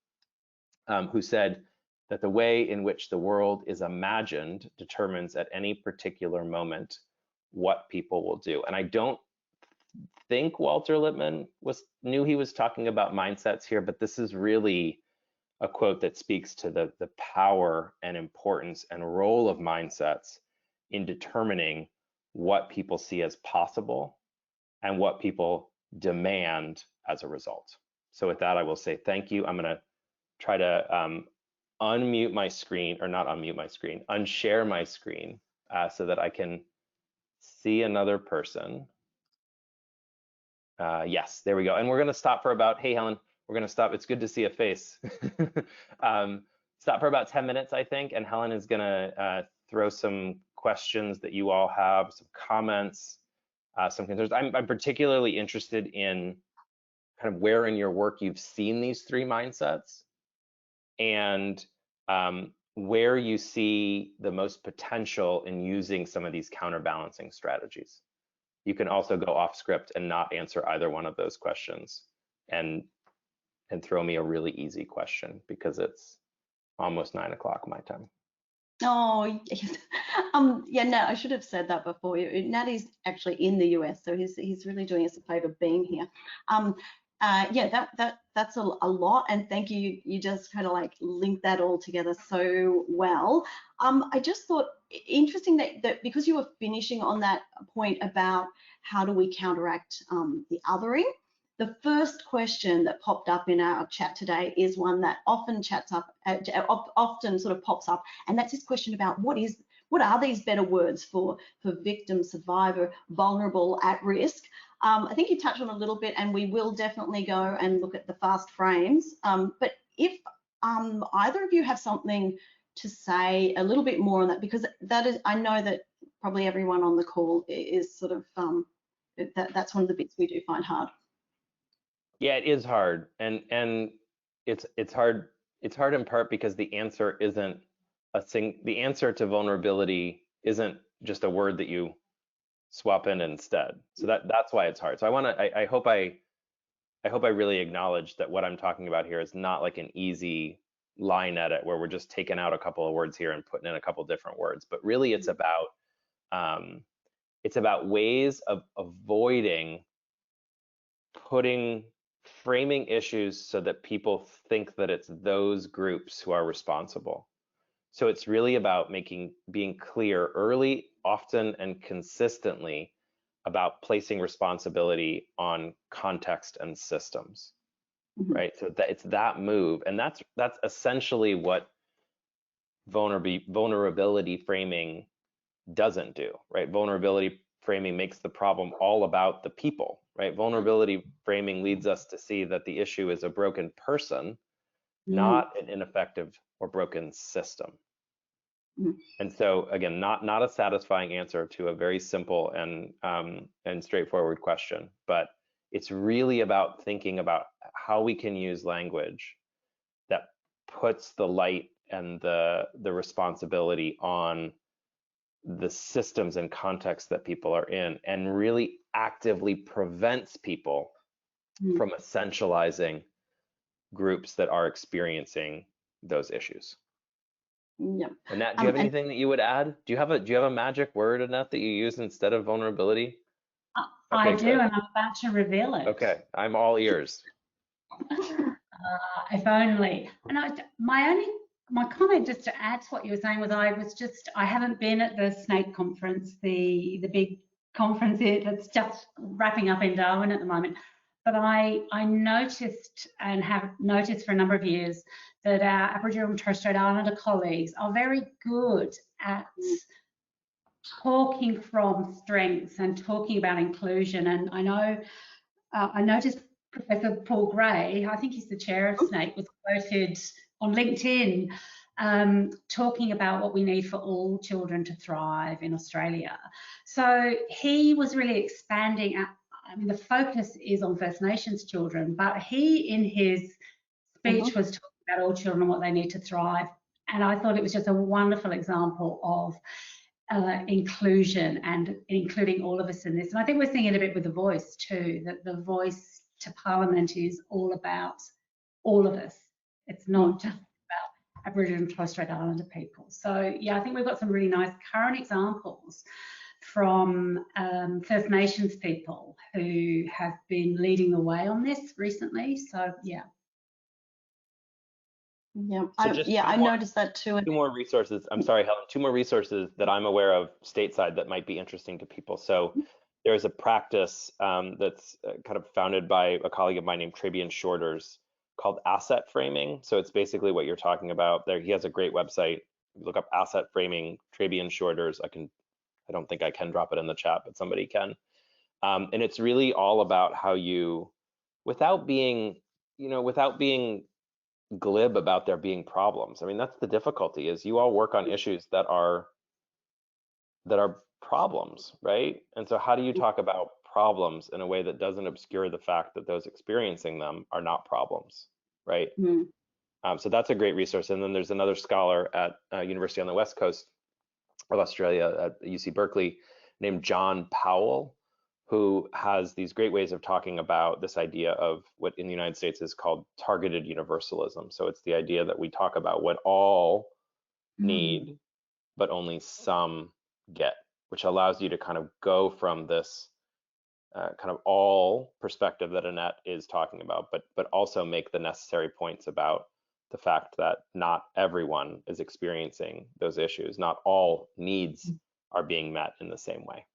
who said that the way in which the world is imagined determines at any particular moment what people will do. And I don't think Walter Lippmann knew he was talking about mindsets here, but this is really a quote that speaks to the power and importance and role of mindsets in determining what people see as possible and what people demand as a result. So with that, I will say thank you. I'm going to try to unmute my screen, or not unmute my screen, unshare my screen so that I can see another person. Yes, there we go. And we're going to stop for about, hey, Helen, we're going to stop. It's good to see a face. Stop for about 10 minutes, I think, and Helen is going to throw some questions that you all have, some comments, some concerns. I'm particularly interested in kind of where in your work you've seen these three mindsets and where you see the most potential in using some of these counterbalancing strategies. You can also go off script and not answer either one of those questions and throw me a really easy question because it's almost 9 o'clock my time. Oh, yes. Yeah, Nat, I should have said that before. Nat is actually in the US, so he's really doing us a favor being here. Yeah, that's a lot, and thank you. You just kind of like link that all together so well. I just thought interesting that because you were finishing on that point about how do we counteract the othering. The first question that popped up in our chat today is one that often often sort of pops up, and that's this question about what are these better words for victim, survivor, vulnerable, at risk. I think you touched on a little bit, and we will definitely go and look at the fast frames. But if either of you have something to say a little bit more on that, because that is, I know that probably everyone on the call is sort of that's one of the bits we do find hard. Yeah, it is hard, and it's hard. It's hard in part because the answer isn't a thing. The answer to vulnerability isn't just a word that you swap in instead. So that's why it's hard. So I hope I really acknowledge that what I'm talking about here is not like an easy line edit where we're just taking out a couple of words here and putting in a couple different words, but really it's about ways of avoiding framing issues so that people think that it's those groups who are responsible. So it's really about being clear early, often, and consistently about placing responsibility on context and systems, right? So it's that move, and that's essentially what vulnerability framing doesn't do, right? Vulnerability framing makes the problem all about the people, right? Vulnerability framing leads us to see that the issue is a broken person, not an ineffective or broken system. And so again, not a satisfying answer to a very simple and straightforward question, but it's really about thinking about how we can use language that puts the light and the responsibility on the systems and contexts that people are in, and really actively prevents people from essentializing groups that are experiencing those issues. Yep. Annette, do you have anything that you would add? Do you have a magic word, Annette, that you use instead of vulnerability? I do, and I'm about to reveal it. Okay, I'm all ears. If only. And my comment just to add to what you were saying was I haven't been at the SNAPE conference, the big conference that's just wrapping up in Darwin at the moment. But I noticed and have noticed for a number of years that our Aboriginal and Torres Strait Islander colleagues are very good at talking from strengths and talking about inclusion. And I know I noticed Professor Paul Gray, I think he's the chair of SNAPE, was quoted on LinkedIn talking about what we need for all children to thrive in Australia. So he was really expanding. I mean, the focus is on First Nations children, but he, in his speech, was talking about all children and what they need to thrive. And I thought it was just a wonderful example of inclusion and including all of us in this. And I think we're seeing it a bit with the voice too, that the voice to Parliament is all about all of us. It's not just about Aboriginal and Torres Strait Islander people. So yeah, I think we've got some really nice current examples from First Nations people who have been leading the way on this recently. So yeah. Yeah, I noticed that too. Two more resources. I'm sorry, Helen. Two more resources that I'm aware of stateside that might be interesting to people. So there's a practice that's kind of founded by a colleague of mine named Trabian Shorters called asset framing. So it's basically what you're talking about there. He has a great website. Look up asset framing, Trabian Shorters. I don't think I can drop it in the chat, but somebody can. And it's really all about how you, without being glib about there being problems. I mean, that's the difficulty, is you all work on issues that are problems, right? And so how do you talk about problems in a way that doesn't obscure the fact that those experiencing them are not problems, right? So that's a great resource. And then there's another scholar at University on the West Coast of Australia at UC Berkeley named John Powell, who has these great ways of talking about this idea of what in the United States is called targeted universalism. So it's the idea that we talk about what all need, but only some get, which allows you to kind of go from this kind of all perspective that Annette is talking about, but also make the necessary points about the fact that not everyone is experiencing those issues. Not all needs are being met in the same way.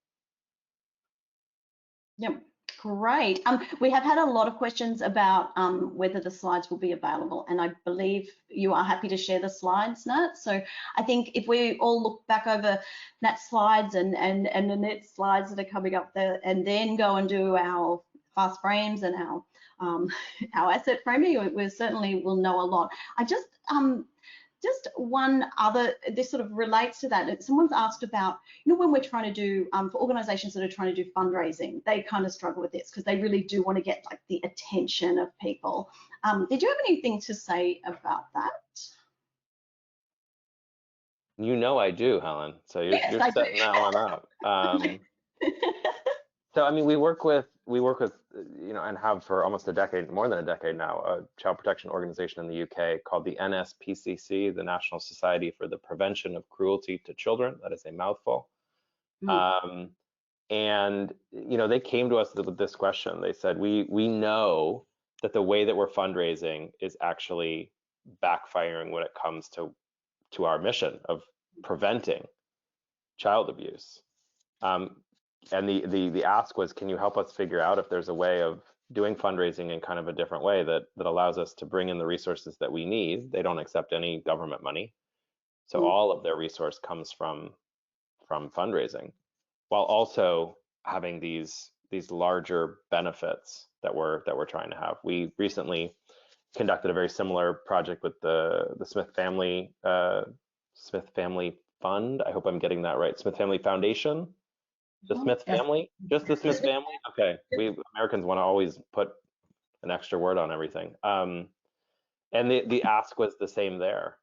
Yep, great. We have had a lot of questions about whether the slides will be available, and I believe you are happy to share the slides, Nat. So I think if we all look back over Nat's slides and Annette's slides that are coming up there, and then go and do our fast frames and our asset framing, we certainly will know a lot. I just one other, this sort of relates to that. Someone's asked about, when we're trying to do, for organizations that are trying to do fundraising, they kind of struggle with this because they really do want to get like the attention of people. Did you have anything to say about that? I do, Helen. So you're setting that one up. So I mean, we work with and have for almost a decade, more than a decade now, a child protection organization in the UK called the NSPCC, the National Society for the Prevention of Cruelty to Children. That is a mouthful. And they came to us with this question. They said, we know that the way that we're fundraising is actually backfiring when it comes to our mission of preventing child abuse. And the ask was, can you help us figure out if there's a way of doing fundraising in kind of a different way that allows us to bring in the resources that we need? They don't accept any government money, so all of their resource comes from fundraising, while also having these larger benefits that we're trying to have. We recently conducted a very similar project with the Smith Family Fund. I hope I'm getting that right. Smith Family Foundation. The Smith Yes. family? Just the Smith family? Okay. We Americans want to always put an extra word on everything. And the ask was the same there.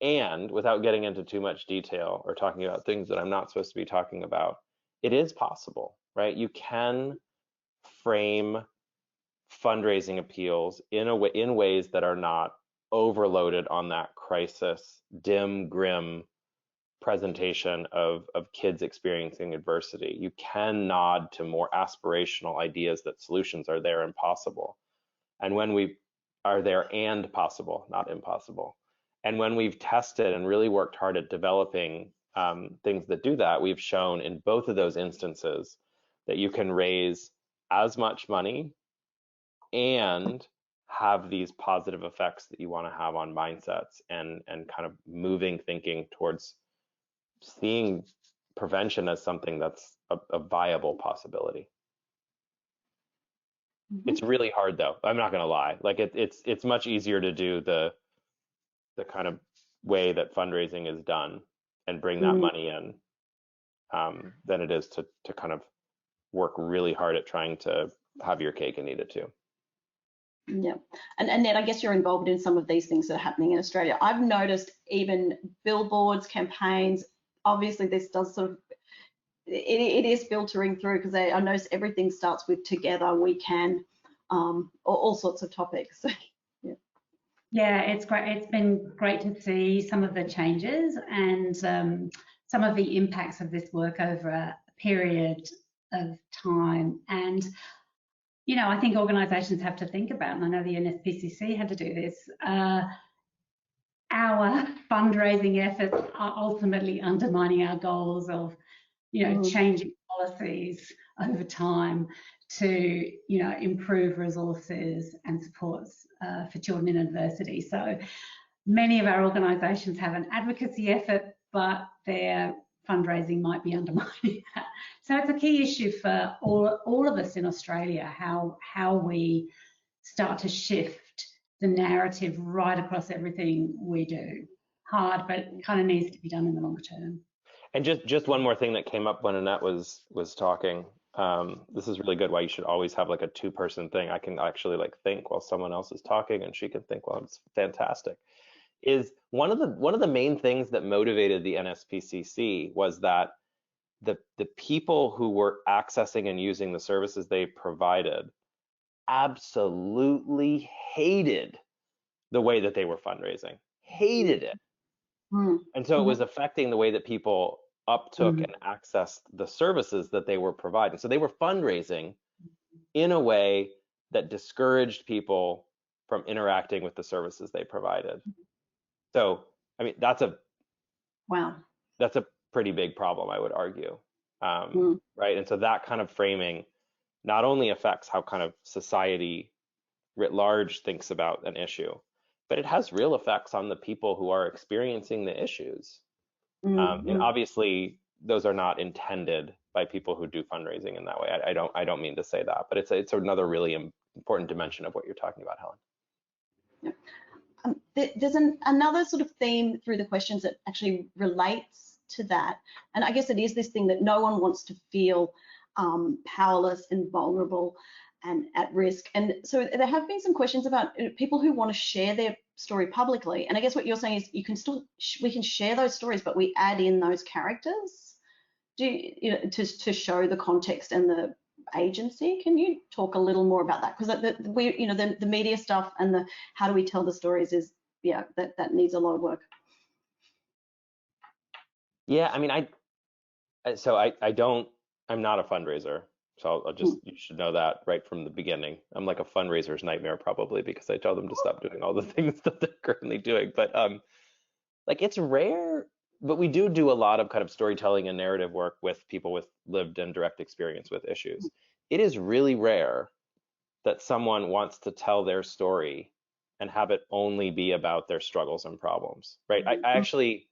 And without getting into too much detail or talking about things that I'm not supposed to be talking about, it is possible, right? You can frame fundraising appeals in ways that are not overloaded on that crisis, dim, grim presentation of kids experiencing adversity. You can nod to more aspirational ideas that solutions are there and possible. And when we are there and possible, not impossible. And when we've tested and really worked hard at developing things that do that, we've shown in both of those instances that you can raise as much money and have these positive effects that you want to have on mindsets and kind of moving thinking towards seeing prevention as something that's a viable possibility. Mm-hmm. It's really hard though. I'm not going to lie. Like it's much easier to do the kind of way that fundraising is done and bring that money in than it is to kind of work really hard at trying to have your cake and eat it too. Yeah, and Ned, I guess you're involved in some of these things that are happening in Australia. I've noticed even billboards, campaigns. Obviously, this does sort of it is filtering through because I notice everything starts with together we can, all sorts of topics. Yeah. Yeah, it's great. It's been great to see some of the changes and some of the impacts of this work over a period of time. And you know, I think organisations have to think about, and I know the NSPCC had to do this, our fundraising efforts are ultimately undermining our goals of, you know, changing policies over time to, you know, improve resources and supports for children in adversity. So many of our organisations have an advocacy effort, but their fundraising might be undermining that. So it's a key issue for all of us in Australia, how we start to shift the narrative right across everything we do. Hard, but it kind of needs to be done in the longer term. And just one more thing that came up when Annette was talking. This is really good. Why you should always have like a two-person thing. I can actually like think while someone else is talking, and she can think while it's fantastic. Is one of the main things that motivated the NSPCC was that the people who were accessing and using the services they provided absolutely hated the way that they were fundraising, hated it. And so it was affecting the way that people uptook and accessed the services that they were providing. So they were fundraising in a way that discouraged people from interacting with the services they provided. So, I mean, that's a pretty big problem, I would argue, right? And so that kind of framing not only affects how kind of society writ large thinks about an issue, but it has real effects on the people who are experiencing the issues. And obviously, those are not intended by people who do fundraising in that way. I don't mean to say that, but it's another really important dimension of what you're talking about, Helen. Yeah. There's another sort of theme through the questions that actually relates to that, and I guess it is this thing that no one wants to feel powerless and vulnerable and at risk. And so there have been some questions about people who want to share their story publicly. And I guess what you're saying is we can share those stories, but we add in those characters to show the context and the agency. Can you talk a little more about that? Because the media stuff and the how do we tell the stories is that needs a lot of work. Yeah, I mean, I'm not a fundraiser. So I'll just, you should know that right from the beginning. I'm like a fundraiser's nightmare probably because I tell them to stop doing all the things that they're currently doing. But like it's rare, but we do a lot of kind of storytelling and narrative work with people with lived and direct experience with issues. It is really rare that someone wants to tell their story and have it only be about their struggles and problems, right? I actually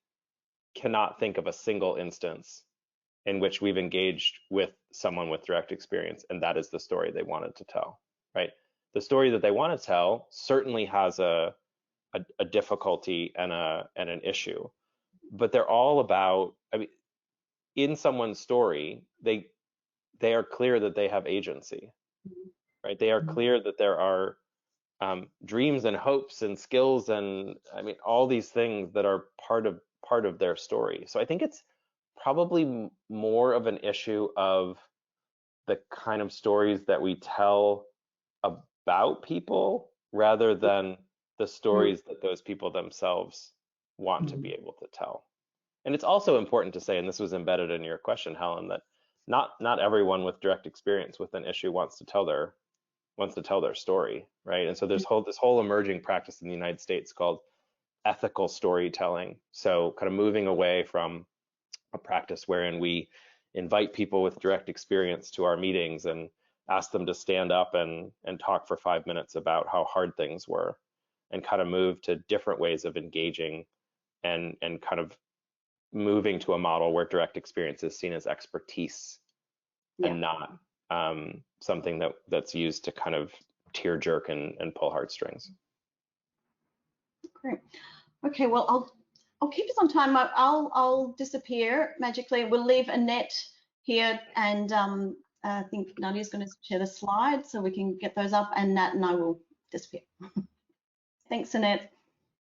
cannot think of a single instance in which we've engaged with someone with direct experience, and that is the story they wanted to tell, right? The story that they want to tell certainly has a difficulty and an issue, but they're all about, I mean, in someone's story, they are clear that they have agency, right? They are clear that there are dreams and hopes and skills and, I mean, all these things that are part of their story. So I think it's probably more of an issue of the kind of stories that we tell about people rather than the stories that those people themselves want to be able to tell. And it's also important to say, and this was embedded in your question, Helen, that not everyone with direct experience with an issue wants to tell their story, right? And so there's this whole emerging practice in the United States called ethical storytelling. So kind of moving away from a practice wherein we invite people with direct experience to our meetings and ask them to stand up and talk for 5 minutes about how hard things were, and kind of move to different ways of engaging and kind of moving to a model where direct experience is seen as expertise and not something that's used to kind of tear jerk and pull heartstrings. Great. Okay, well, I'll keep us on time. I'll disappear magically. We'll leave Annette here, and I think Nadia's going to share the slides so we can get those up, and Nat and I will disappear. Thanks, Annette.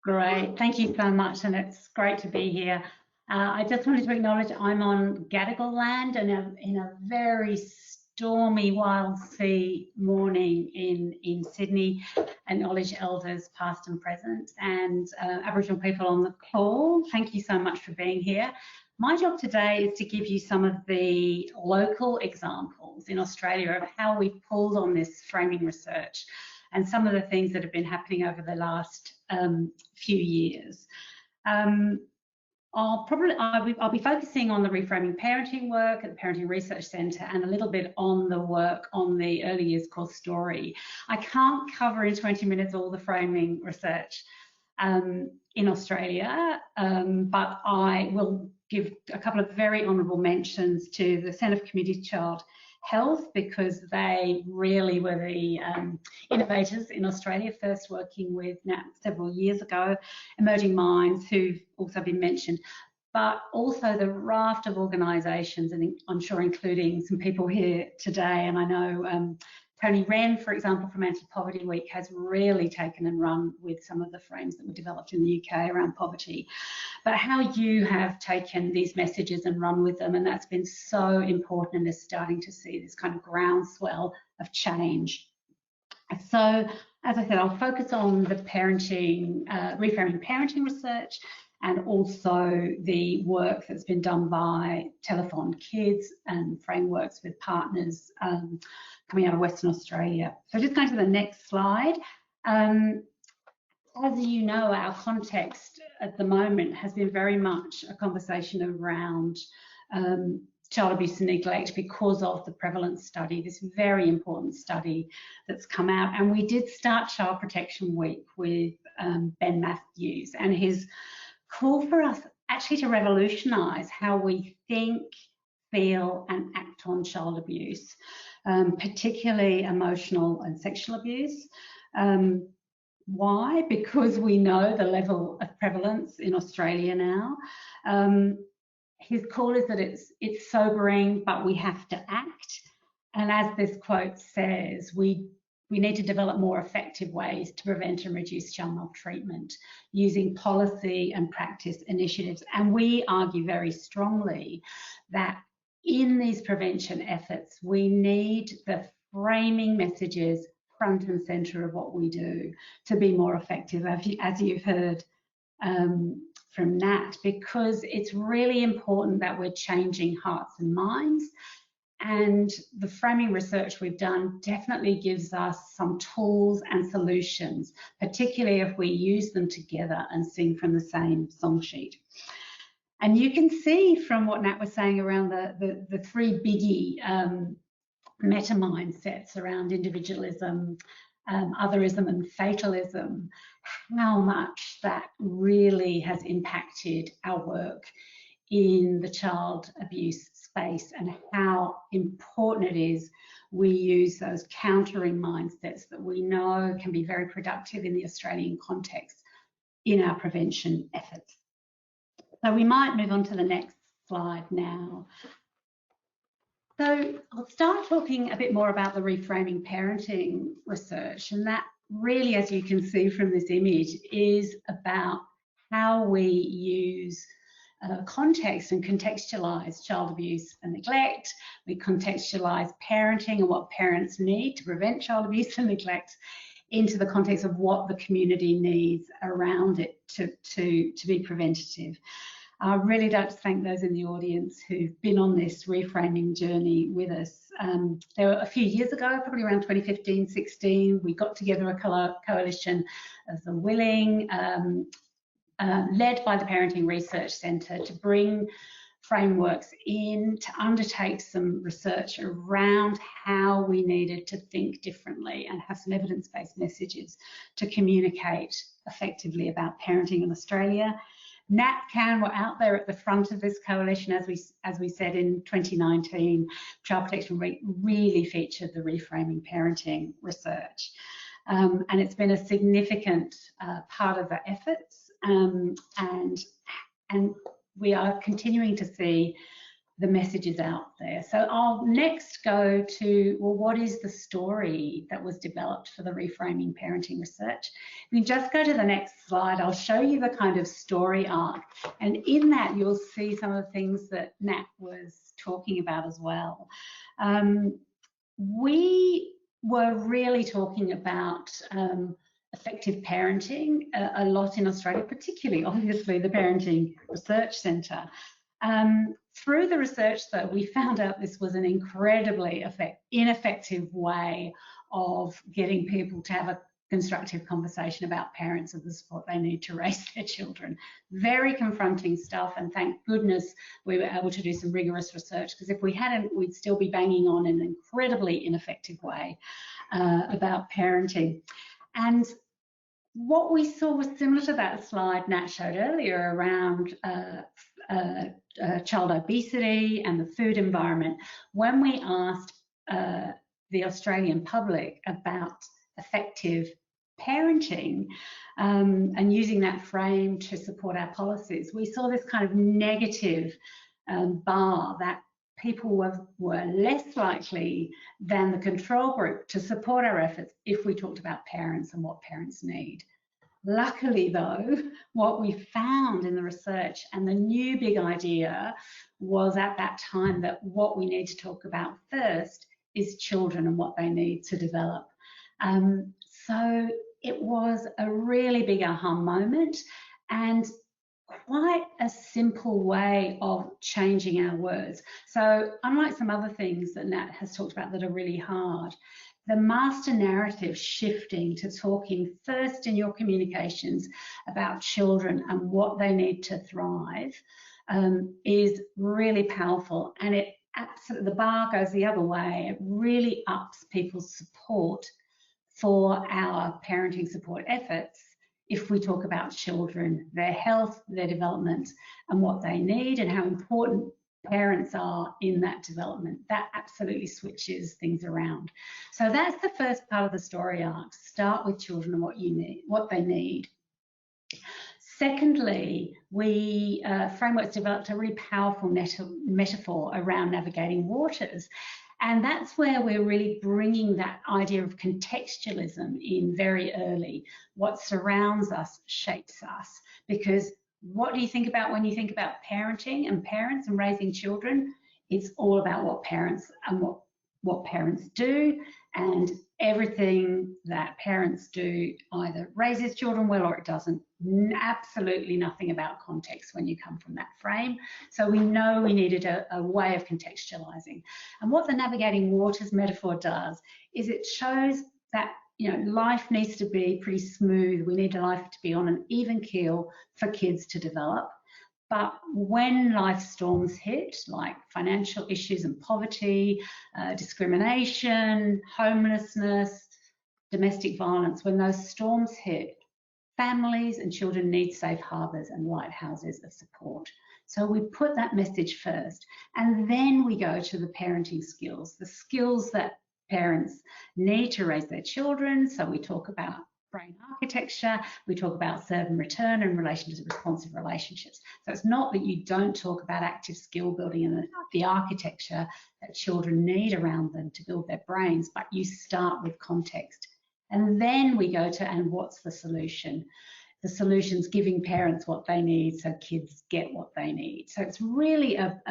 Great, thank you so much, and it's great to be here. I just wanted to acknowledge I'm on Gadigal land and in a very stormy wild sea morning in Sydney, and acknowledge elders past and present and Aboriginal people on the call. Thank you so much for being here. My job today is to give you some of the local examples in Australia of how we've pulled on this framing research and some of the things that have been happening over the last few years. I'll be focusing on the reframing parenting work at the Parenting Research Centre and a little bit on the work on the early years core story. I can't cover in 20 minutes all the framing research in Australia, but I will give a couple of very honourable mentions to the Centre for Community Child Health, because they really were the innovators in Australia, first working with NAP several years ago, Emerging Minds, who've also been mentioned, but also the raft of organisations, and I'm sure including some people here today. And I know Tony Wren, for example, from Anti-Poverty Week, has really taken and run with some of the frames that were developed in the UK around poverty. But how you have taken these messages and run with them, and that's been so important, and they're starting to see this kind of groundswell of change. So, as I said, I'll focus on the parenting, reframing parenting research, and also the work that's been done by Telethon Kids and frameworks with partners coming out of Western Australia. So just going to the next slide. As you know, our context at the moment has been very much a conversation around child abuse and neglect because of the prevalence study, this very important study that's come out. And we did start Child Protection Week with Ben Matthews and his call for us actually to revolutionise how we think, feel and act on child abuse, particularly emotional and sexual abuse. Why? Because we know the level of prevalence in Australia now. His call is that it's sobering, but we have to act. And as this quote says, we need to develop more effective ways to prevent and reduce child maltreatment using policy and practice initiatives. And we argue very strongly that in these prevention efforts, we need the framing messages front and centre of what we do to be more effective, as you've heard from Nat, because it's really important that we're changing hearts and minds. And the framing research we've done definitely gives us some tools and solutions, particularly if we use them together and sing from the same song sheet. And you can see from what Nat was saying around the three biggie meta mindsets around individualism, otherism and fatalism, how much that really has impacted our work in the child abuse space, and how important it is we use those countering mindsets that we know can be very productive in the Australian context in our prevention efforts. So we might move on to the next slide now. So I'll start talking a bit more about the reframing parenting research, and that really, as you can see from this image, is about how we use context and contextualize child abuse and neglect. We contextualize parenting and what parents need to prevent child abuse and neglect into the context of what the community needs around it to be preventative. I really like to thank those in the audience who've been on this reframing journey with us. There were a few years ago, probably around 2015-16, we got together a coalition of the willing, led by the Parenting Research Centre, to bring frameworks in to undertake some research around how we needed to think differently and have some evidence-based messages to communicate effectively about parenting in Australia. NatCan were out there at the front of this coalition, as we said in 2019. Child Protection Week really featured the reframing parenting research, and it's been a significant part of the efforts, and we are continuing to see the messages out there. So I'll next go to, well, what is the story that was developed for the reframing parenting research? If we just go to the next slide, I'll show you the kind of story arc. And in that, you'll see some of the things that Nat was talking about as well. We were really talking about effective parenting a lot in Australia, particularly, obviously, the Parenting Research Centre. Through the research, though, we found out this was an incredibly ineffective way of getting people to have a constructive conversation about parents and the support they need to raise their children. Very confronting stuff, and thank goodness we were able to do some rigorous research, because if we hadn't, we'd still be banging on in an incredibly ineffective way about parenting. And what we saw was similar to that slide Nat showed earlier around child obesity and the food environment. When we asked the Australian public about effective parenting and using that frame to support our policies, we saw this kind of negative bar that people were less likely than the control group to support our efforts if we talked about parents and what parents need. Luckily, though, what we found in the research, and the new big idea was at that time, that what we need to talk about first is children and what they need to develop. So it was a really big aha moment, and quite a simple way of changing our words. So unlike some other things that Nat has talked about that are really hard, the master narrative shifting to talking first in your communications about children and what they need to thrive is really powerful, and it absolutely, the bar goes the other way. It really ups people's support for our parenting support efforts if we talk about children, their health, their development, and what they need, and how important parents are in that development. That absolutely switches things around. So that's the first part of the story arc. Start with children and what you need, what they need. Secondly, we Frameworks developed a really powerful metaphor around navigating waters. And that's where we're really bringing that idea of contextualism in very early. What surrounds us shapes us. Because what do you think about when you think about parenting and parents and raising children? It's all about what parents and what parents do, and everything that parents do either raises children well or it doesn't. Absolutely nothing about context when you come from that frame. So we know we needed a way of contextualizing. And what the navigating waters metaphor does is it shows that, you know, life needs to be pretty smooth. We need life to be on an even keel for kids to develop. But when life storms hit, like financial issues and poverty, discrimination, homelessness, domestic violence, when those storms hit, families and children need safe harbours and lighthouses of support. So we put that message first, and then we go to the parenting skills, the skills that parents need to raise their children. So we talk about brain architecture, we talk about serve and return in relation to responsive relationships. So it's not that you don't talk about active skill building and the architecture that children need around them to build their brains, but you start with context. And then we go to, and what's the solution? The solution's giving parents what they need so kids get what they need. So it's really a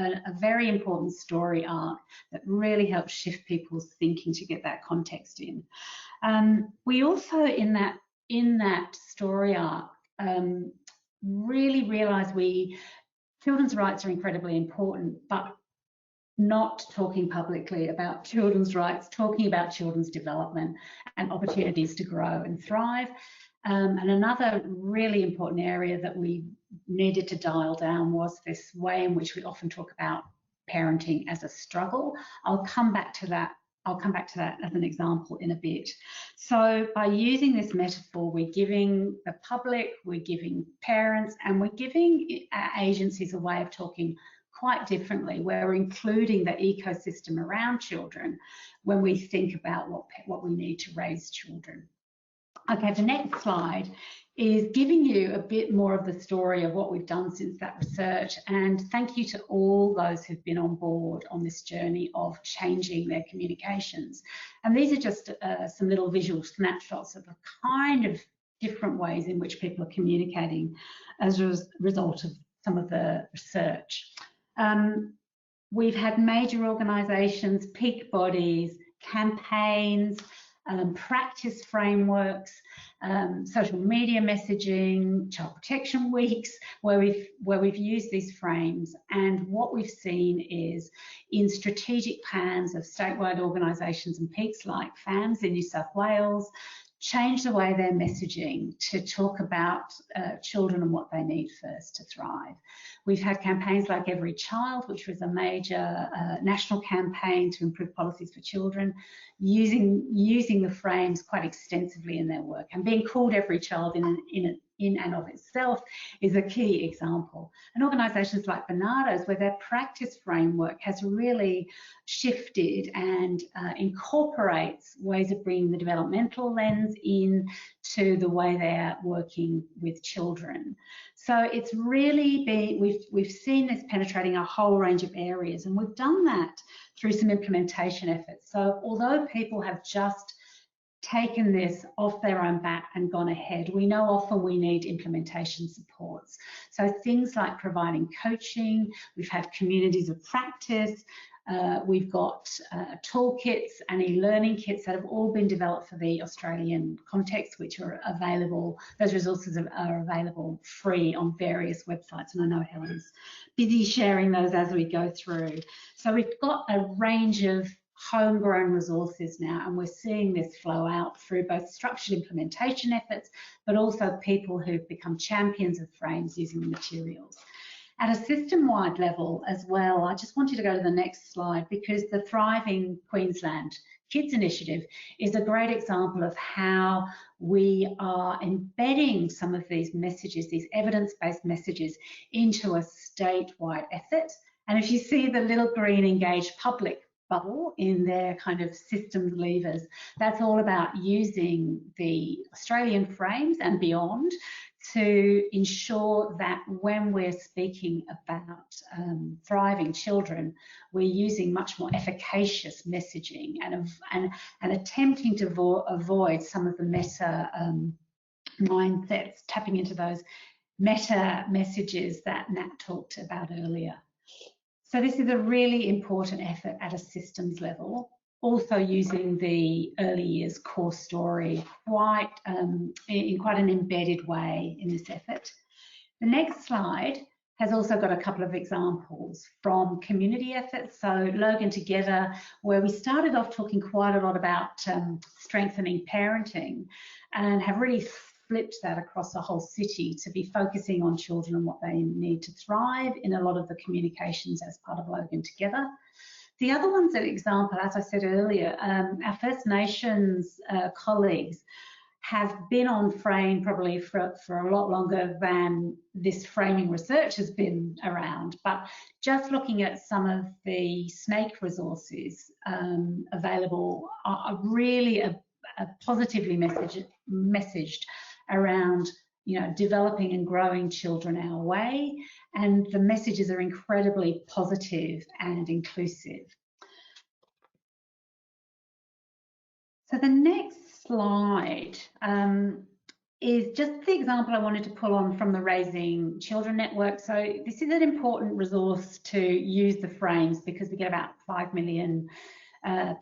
very important story arc that really helps shift people's thinking to get that context in. We also, in that story arc, really realise children's rights are incredibly important, but not talking publicly about children's rights, talking about children's development and opportunities to grow and thrive. And another really important area that we needed to dial down was this way in which we often talk about parenting as a struggle. I'll come back to that as an example in a bit. So by using this metaphor, we're giving the public, we're giving parents, and we're giving agencies a way of talking quite differently. We're including the ecosystem around children when we think about what we need to raise children. Okay, the next slide is giving you a bit more of the story of what we've done since that research, and thank you to all those who've been on board on this journey of changing their communications. And these are just some little visual snapshots of the kind of different ways in which people are communicating as a result of some of the research. We've had major organisations, peak bodies, campaigns, practice frameworks, social media messaging, child protection weeks, where we've used these frames. And what we've seen is in strategic plans of statewide organisations and peaks like FAMS in New South Wales, change the way they're messaging to talk about children and what they need first to thrive. We've had campaigns like Every Child, which was a major national campaign to improve policies for children, using the frames quite extensively in their work. And being called Every Child in and of itself is a key example. And organisations like Bernardo's, where their practice framework has really shifted and incorporates ways of bringing the developmental lens in to the way they're working with children. So it's really been, we've seen this penetrating a whole range of areas, and we've done that through some implementation efforts. So although people have just taken this off their own back and gone ahead, we know often we need implementation supports. So things like providing coaching, we've had communities of practice, we've got toolkits and e-learning kits that have all been developed for the Australian context, which are available, those resources are available free on various websites, and I know Helen's busy sharing those as we go through. So we've got a range of homegrown resources now, and we're seeing this flow out through both structured implementation efforts, but also people who've become champions of frames using the materials. At a system-wide level as well, I just want you to go to the next slide, because the Thriving Queensland Kids Initiative is a great example of how we are embedding some of these messages, these evidence-based messages, into a statewide effort. And if you see the little green engaged public bubble in their kind of systems levers, that's all about using the Australian frames and beyond to ensure that when we're speaking about thriving children, we're using much more efficacious messaging and attempting to avoid some of the meta mindsets, tapping into those meta messages that Nat talked about earlier. So this is a really important effort at a systems level, also using the early years core story in quite an embedded way in this effort. The next slide has also got a couple of examples from community efforts. So Logan Together, where we started off talking quite a lot about strengthening parenting, and have really flipped that across the whole city to be focusing on children and what they need to thrive in a lot of the communications as part of Logan Together. The other one's an example, as I said earlier, our First Nations colleagues have been on frame probably for a lot longer than this framing research has been around. But just looking at some of the SNAKE resources available are really positively messaged around, you know, developing and growing children our way, and the messages are incredibly positive and inclusive. So the next slide is just the example I wanted to pull on from the Raising Children Network. So this is an important resource to use the frames because we get about 5 million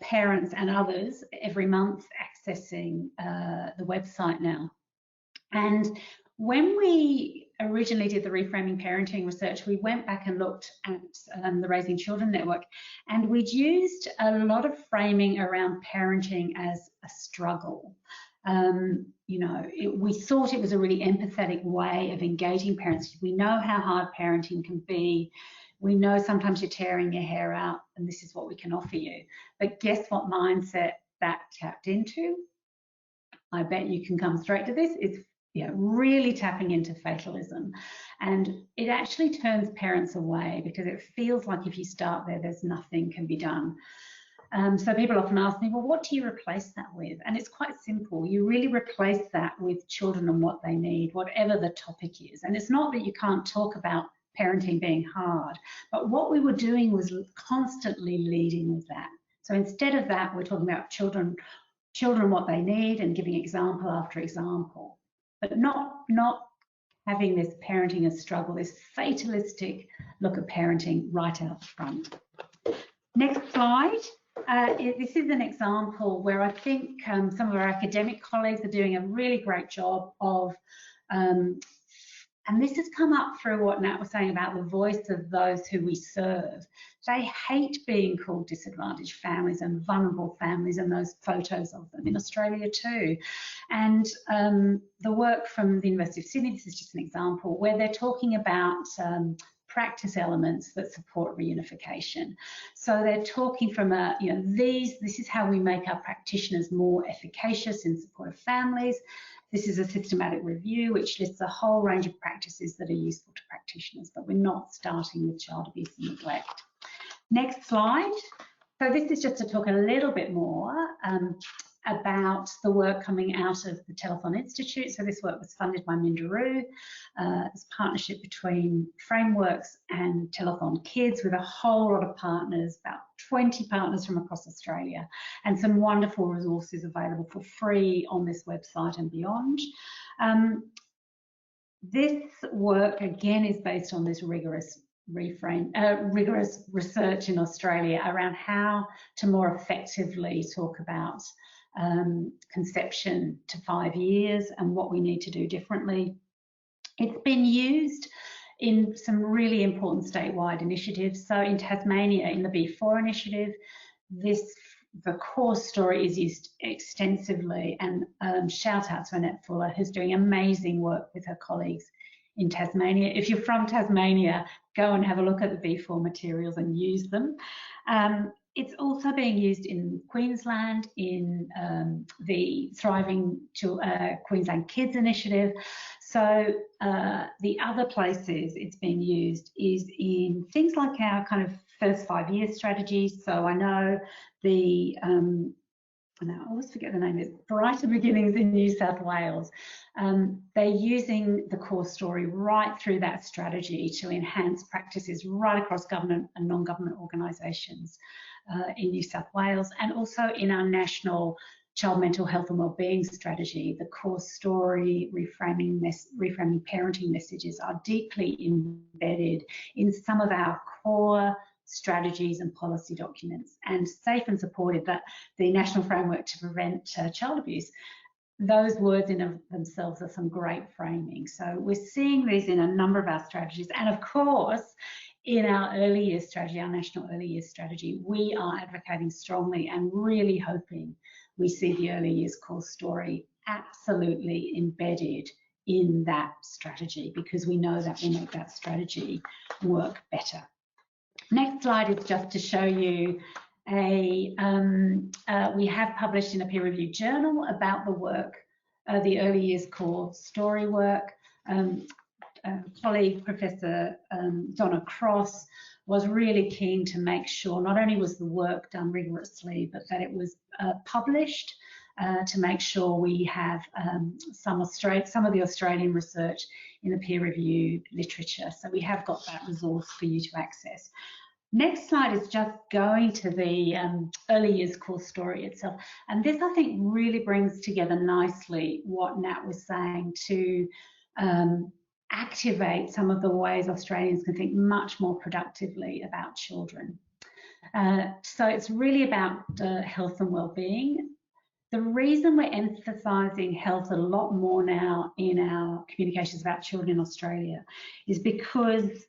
parents and others every month accessing the website now. And when we originally did the Reframing Parenting research, we went back and looked at the Raising Children Network, and we'd used a lot of framing around parenting as a struggle. You know, we thought it was a really empathetic way of engaging parents. We know how hard parenting can be. We know sometimes you're tearing your hair out, and this is what we can offer you. But guess what mindset that tapped into? I bet you can come straight to this. It's, you know, really tapping into fatalism, and it actually turns parents away because it feels like if you start there, there's nothing can be done. So people often ask me, well, what do you replace that with? And it's quite simple. You really replace that with children and what they need, whatever the topic is. And it's not that you can't talk about parenting being hard, but what we were doing was constantly leading with that. So instead of that, we're talking about children what they need and giving example after example, but not having this parenting as struggle, this fatalistic look at parenting right out front. Next slide. This is an example where I think some of our academic colleagues are doing a really great job of, and this has come up through what Nat was saying about the voice of those who we serve. They hate being called disadvantaged families and vulnerable families and those photos of them in Australia too. And the work from the University of Sydney, this is just an example, where they're talking about practice elements that support reunification. So they're talking from a, you know, this is how we make our practitioners more efficacious in support of families. This is a systematic review which lists a whole range of practices that are useful to practitioners, but we're not starting with child abuse and neglect. Next slide. So this is just to talk a little bit more about the work coming out of the Telethon Institute. So this work was funded by Minderoo. It's a partnership between Frameworks and Telethon Kids with a whole lot of partners, about 20 partners from across Australia, and some wonderful resources available for free on this website and beyond. This work again is based on this rigorous research in Australia around how to more effectively talk about conception to 5 years and what we need to do differently. It's been used in some really important statewide initiatives. So in Tasmania, in the B4 initiative, the core story is used extensively, and shout out to Annette Fuller, who's doing amazing work with her colleagues in Tasmania. If you're from Tasmania, go and have a look at the B4 materials and use them. It's also being used in Queensland in the Thriving Queensland Kids initiative. So the other places it's being used is in things like our kind of first 5 year strategies. So I know the, I always forget the name, it's Brighter Beginnings in New South Wales. They're using the core story right through that strategy to enhance practices right across government and non-government organisations in New South Wales, and also in our national child mental health and wellbeing strategy. The core story, reframing parenting messages are deeply embedded in some of our core strategies and policy documents, and safe and supported, that the National Framework to Prevent Child Abuse. Those words in of themselves are some great framing. So we're seeing these in a number of our strategies, and of course in our early years strategy, our national early years strategy, we are advocating strongly and really hoping we see the early years core story absolutely embedded in that strategy, because we know that will make that strategy work better. Next slide is just to show you we have published in a peer-reviewed journal about the work the early years core story work. Colleague Professor Donna Cross was really keen to make sure not only was the work done rigorously, but that it was published to make sure we have some of the Australian research in the peer-reviewed literature. So we have got that resource for you to access. Next slide is just going to the early years core story itself. And this, I think, really brings together nicely what Nat was saying to activate some of the ways Australians can think much more productively about children. So it's really about health and well-being. The reason we're emphasising health a lot more now in our communications about children in Australia is because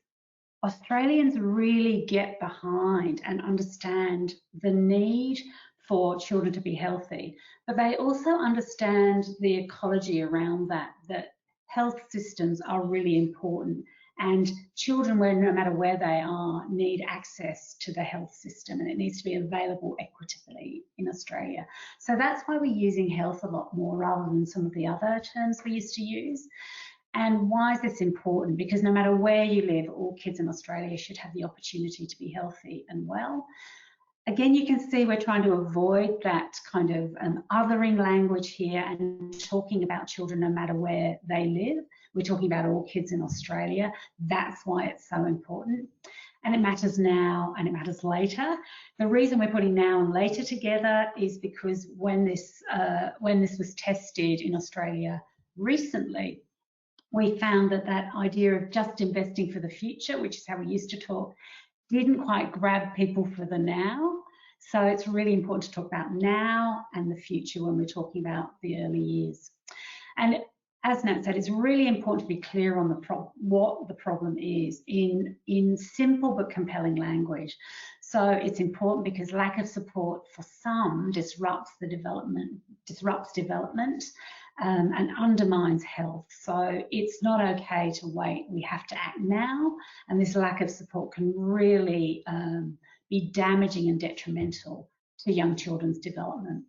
Australians really get behind and understand the need for children to be healthy, but they also understand the ecology around that health systems are really important, and children, no matter where they are, need access to the health system, and it needs to be available equitably in Australia. So that's why we're using health a lot more rather than some of the other terms we used to use. And why is this important? Because no matter where you live, all kids in Australia should have the opportunity to be healthy and well. Again, you can see we're trying to avoid that kind of othering language here and talking about children no matter where they live. We're talking about all kids in Australia. That's why it's so important. And it matters now and it matters later. The reason we're putting now and later together is because when this was tested in Australia recently, we found that idea of just investing for the future, which is how we used to talk, didn't quite grab people for the now. So it's really important to talk about now and the future when we're talking about the early years. And as Nat said, it's really important to be clear on what the problem is in simple but compelling language. So it's important because lack of support for some disrupts development and undermines health. So it's not okay to wait. We have to act now, and this lack of support can really be damaging and detrimental to young children's development.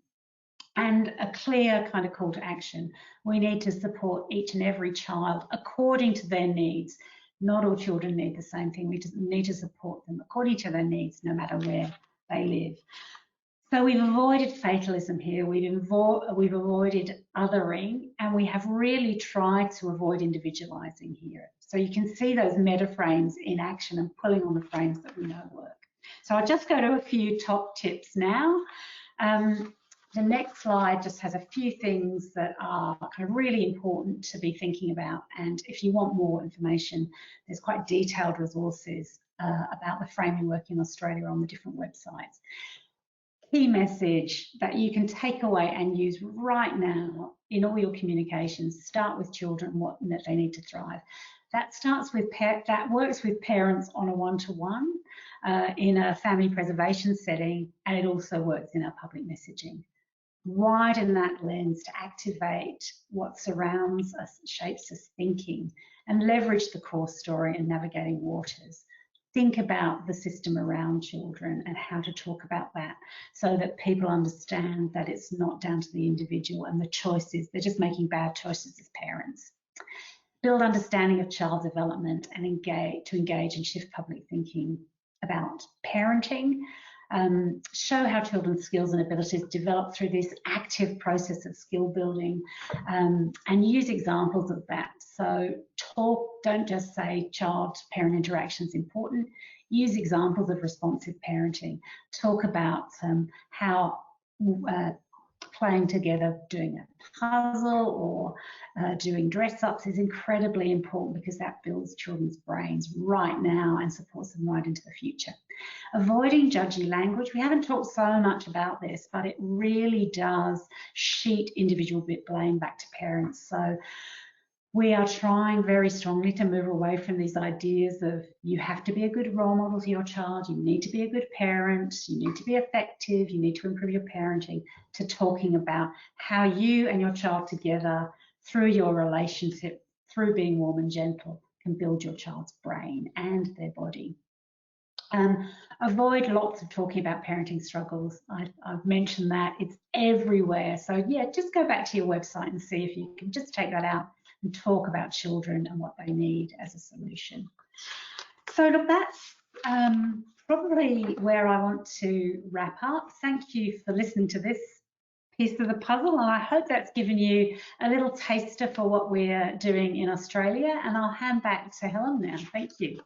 And a clear kind of call to action. We need to support each and every child according to their needs. Not all children need the same thing. We just need to support them according to their needs, no matter where they live. So we've avoided fatalism here, we've avoided othering, and we have really tried to avoid individualising here. So you can see those meta frames in action and pulling on the frames that we know work. So I'll just go to a few top tips now. The next slide just has a few things that are kind of really important to be thinking about. And if you want more information, there's quite detailed resources about the framework in Australia on the different websites. Key message that you can take away and use right now in all your communications: start with children, what that they need to thrive. That starts with that works with parents on a one-to-one in a family preservation setting, and it also works in our public messaging. Widen that lens to activate what surrounds us, shapes us thinking, and leverage the core story in navigating waters. Think about the system around children and how to talk about that so that people understand that it's not down to the individual and the choices. They're just making bad choices as parents. Build understanding of child development and engage and shift public thinking about parenting. Show how children's skills and abilities develop through this active process of skill building, and use examples of that. So don't just say child-parent interaction is important. Use examples of responsive parenting. Talk about how playing together, doing a puzzle or doing dress-ups is incredibly important because that builds children's brains right now and supports them right into the future. Avoiding judgy language. We haven't talked so much about this, but it really does sheet individual blame back to parents. So we are trying very strongly to move away from these ideas of you have to be a good role model to your child, you need to be a good parent, you need to be effective, you need to improve your parenting, to talking about how you and your child together, through your relationship, through being warm and gentle, can build your child's brain and their body. Avoid lots of talking about parenting struggles. I've mentioned that. It's everywhere. So yeah, just go back to your website and see if you can just take that out and talk about children and what they need as a solution. So look, that's probably where I want to wrap up. Thank you for listening to this piece of the puzzle, and I hope that's given you a little taster for what we're doing in Australia. And I'll hand back to Helen now. Thank you.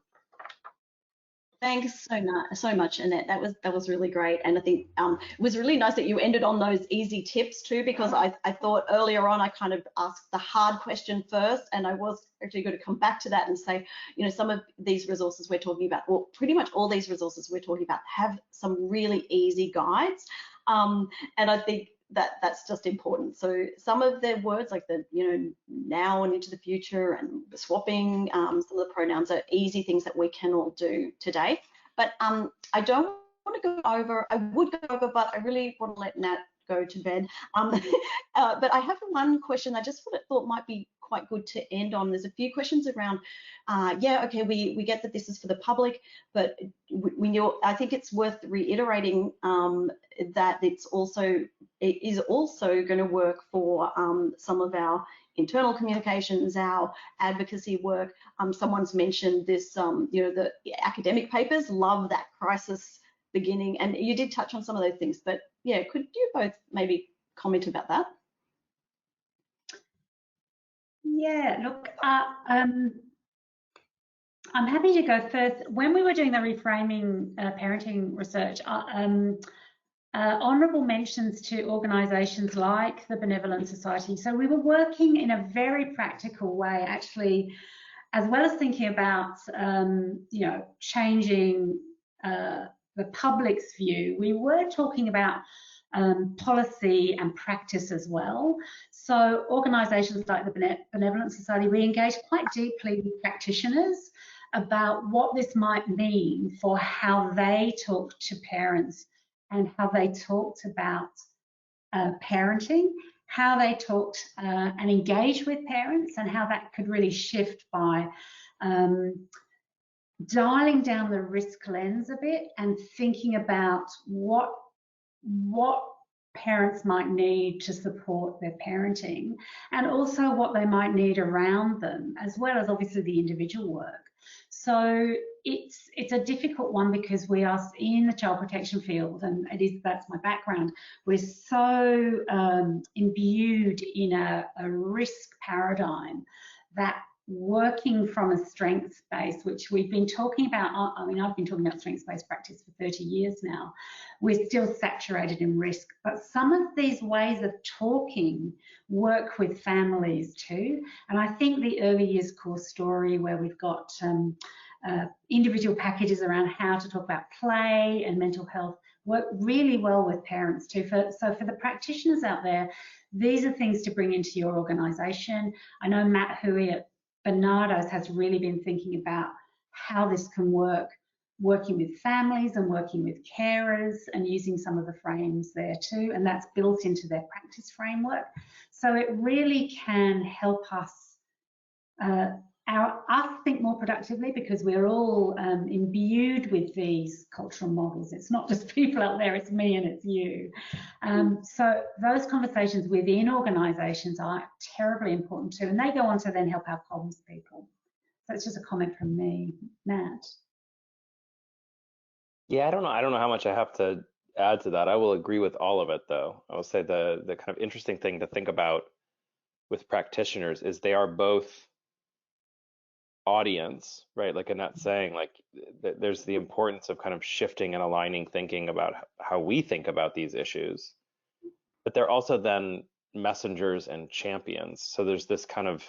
Thanks so much, Annette. That was really great, and I think it was really nice that you ended on those easy tips too, because I thought earlier on I kind of asked the hard question first, and I was actually going to come back to that and say, you know, some of these resources we're talking about, well, pretty much all these resources we're talking about have some really easy guides, and I think that's just important. So some of the words like the, you know, now and into the future and swapping, some of the pronouns are easy things that we can all do today. But I don't want to go over, I would go over, but I really want to let Nat go to bed. But I have one question I just thought might be quite good to end on. There's a few questions around, yeah, okay, we get that this is for the public, but I think it's worth reiterating that it is also going to work for some of our internal communications, our advocacy work. Someone's mentioned this, you know, the academic papers love that crisis beginning, and you did touch on some of those things, but yeah, could you both maybe comment about that? Yeah, look, I'm happy to go first. When we were doing the reframing parenting research, honourable mentions to organisations like the Benevolent Society. So we were working in a very practical way, actually, as well as thinking about, you know, changing the public's view. We were talking about policy and practice as well. So organisations like the Benevolent Society, we engage quite deeply with practitioners about what this might mean for how they talk to parents and how they talked about parenting, how they talked and engage with parents, and how that could really shift by dialing down the risk lens a bit and thinking about what parents might need to support their parenting, and also what they might need around them, as well as obviously the individual work. So it's a difficult one because we are in the child protection field, and that's my background. We're so imbued in a risk paradigm that working from a strengths base, which we've been talking about, I mean, I've been talking about strengths-based practice for 30 years now, we're still saturated in risk. But some of these ways of talking work with families too. And I think the early years course story, where we've got individual packages around how to talk about play and mental health, work really well with parents too. So for the practitioners out there, these are things to bring into your organisation. I know Matt Huey at Bernardo's has really been thinking about how this can work, working with families and working with carers and using some of the frames there too, and that's built into their practice framework. So it really can help us think more productively, because we're all imbued with these cultural models. It's not just people out there, it's me and it's you. So those conversations within organisations are terribly important too, and they go on to then help our comms people. So it's just a comment from me. Matt? Yeah, I don't know how much I have to add to that. I will agree with all of it, though. I will say the kind of interesting thing to think about with practitioners is they are both audience, right? Like Annette's saying, like there's the importance of kind of shifting and aligning thinking about how we think about these issues, but they're also then messengers and champions. So there's this kind of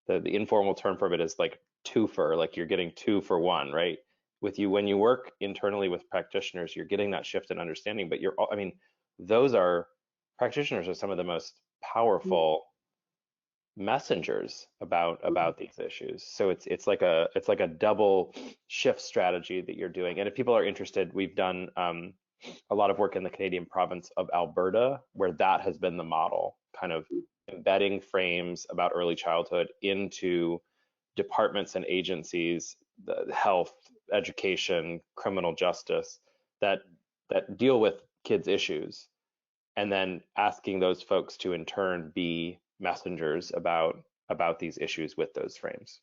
the informal term for it is like twofer, like you're getting 2 for 1, right? With you, when you work internally with practitioners, you're getting that shift in understanding, but I mean, practitioners are some of the most powerful messengers about these issues. So it's like a double shift strategy that you're doing. And if people are interested, we've done a lot of work in the Canadian province of Alberta, where that has been the model, kind of embedding frames about early childhood into departments and agencies the health, education, criminal justice that deal with kids' issues, and then asking those folks to in turn be messengers about these issues with those frames.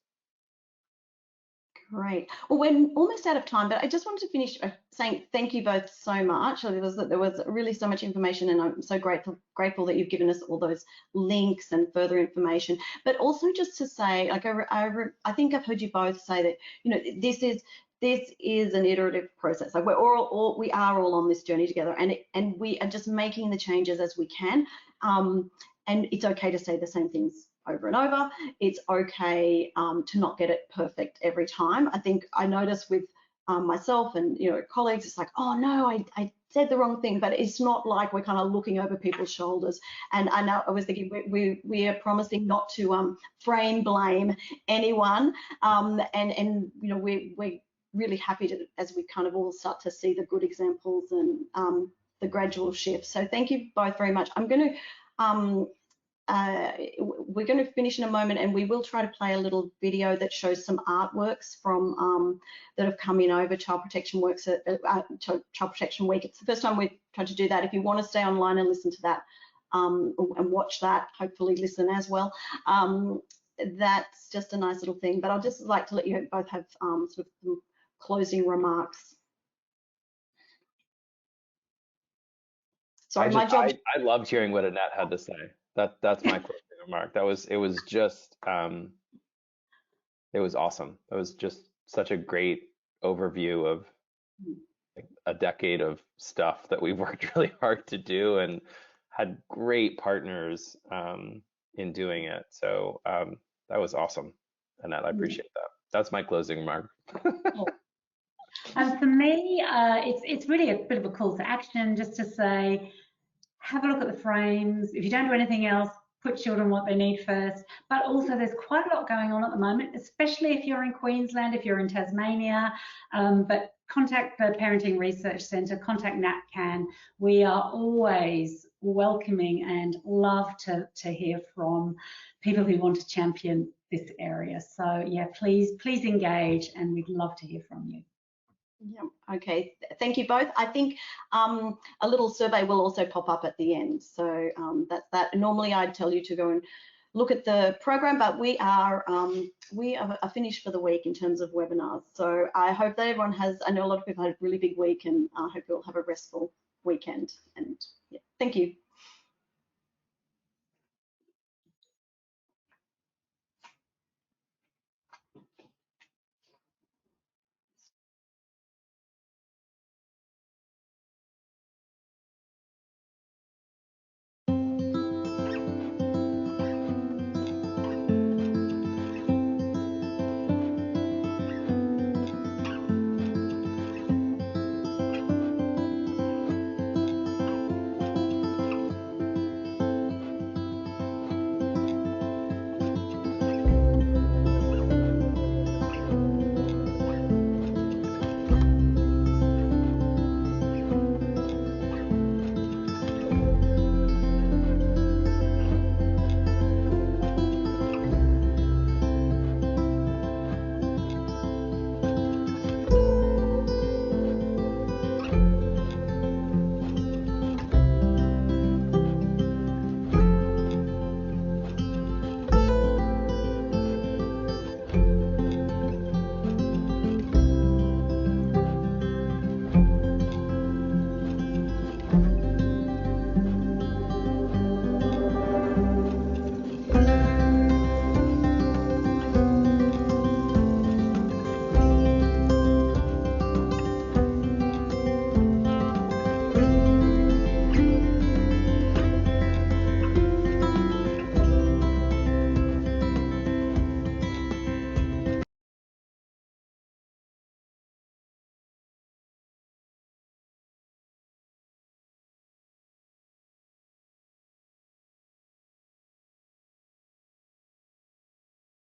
Great. Well, we're almost out of time, but I just wanted to finish by saying thank you both so much. There was really so much information, and I'm so grateful that you've given us all those links and further information. But also just to say, like I think I've heard you both say that, you know, this is an iterative process. Like we are all on this journey together, and we are just making the changes as we can. And it's okay to say the same things over and over. It's okay to not get it perfect every time. I think I notice with myself and, you know, colleagues, it's like, oh no, I said the wrong thing, but it's not like we're kind of looking over people's shoulders. And I know I was thinking we are promising not to frame blame anyone, and you know, we're really happy to, as we kind of all start to see the good examples and the gradual shift. So thank you both very much. I'm going to we're going to finish in a moment, and we will try to play a little video that shows some artworks from that have come in over Child Protection Works at Child Protection Week. It's the first time we've tried to do that. If you want to stay online and listen to that and watch that, hopefully listen as well. That's just a nice little thing. But I'd just like to let you both have sort of some closing remarks. Sorry, my job. I loved hearing what Annette had to say. That's my closing remark. It was just it was awesome. It was just such a great overview of like a decade of stuff that we've worked really hard to do and had great partners in doing it. So that was awesome, Annette. I appreciate that. That's my closing remark. And for me, it's really a bit of a call to action, just to say, have a look at the frames. If you don't do anything else, put children what they need first. But also there's quite a lot going on at the moment, especially if you're in Queensland, if you're in Tasmania, but contact the Parenting Research Centre, contact NatCan. We are always welcoming and love to hear from people who want to champion this area. So yeah, please engage, and we'd love to hear from you. Yeah, okay, thank you both. I think a little survey will also pop up at the end. So that's that. Normally I'd tell you to go and look at the program, but we are finished for the week in terms of webinars. So I hope that everyone has, I know a lot of people had a really big week, and I hope you'll have a restful weekend. And yeah, thank you.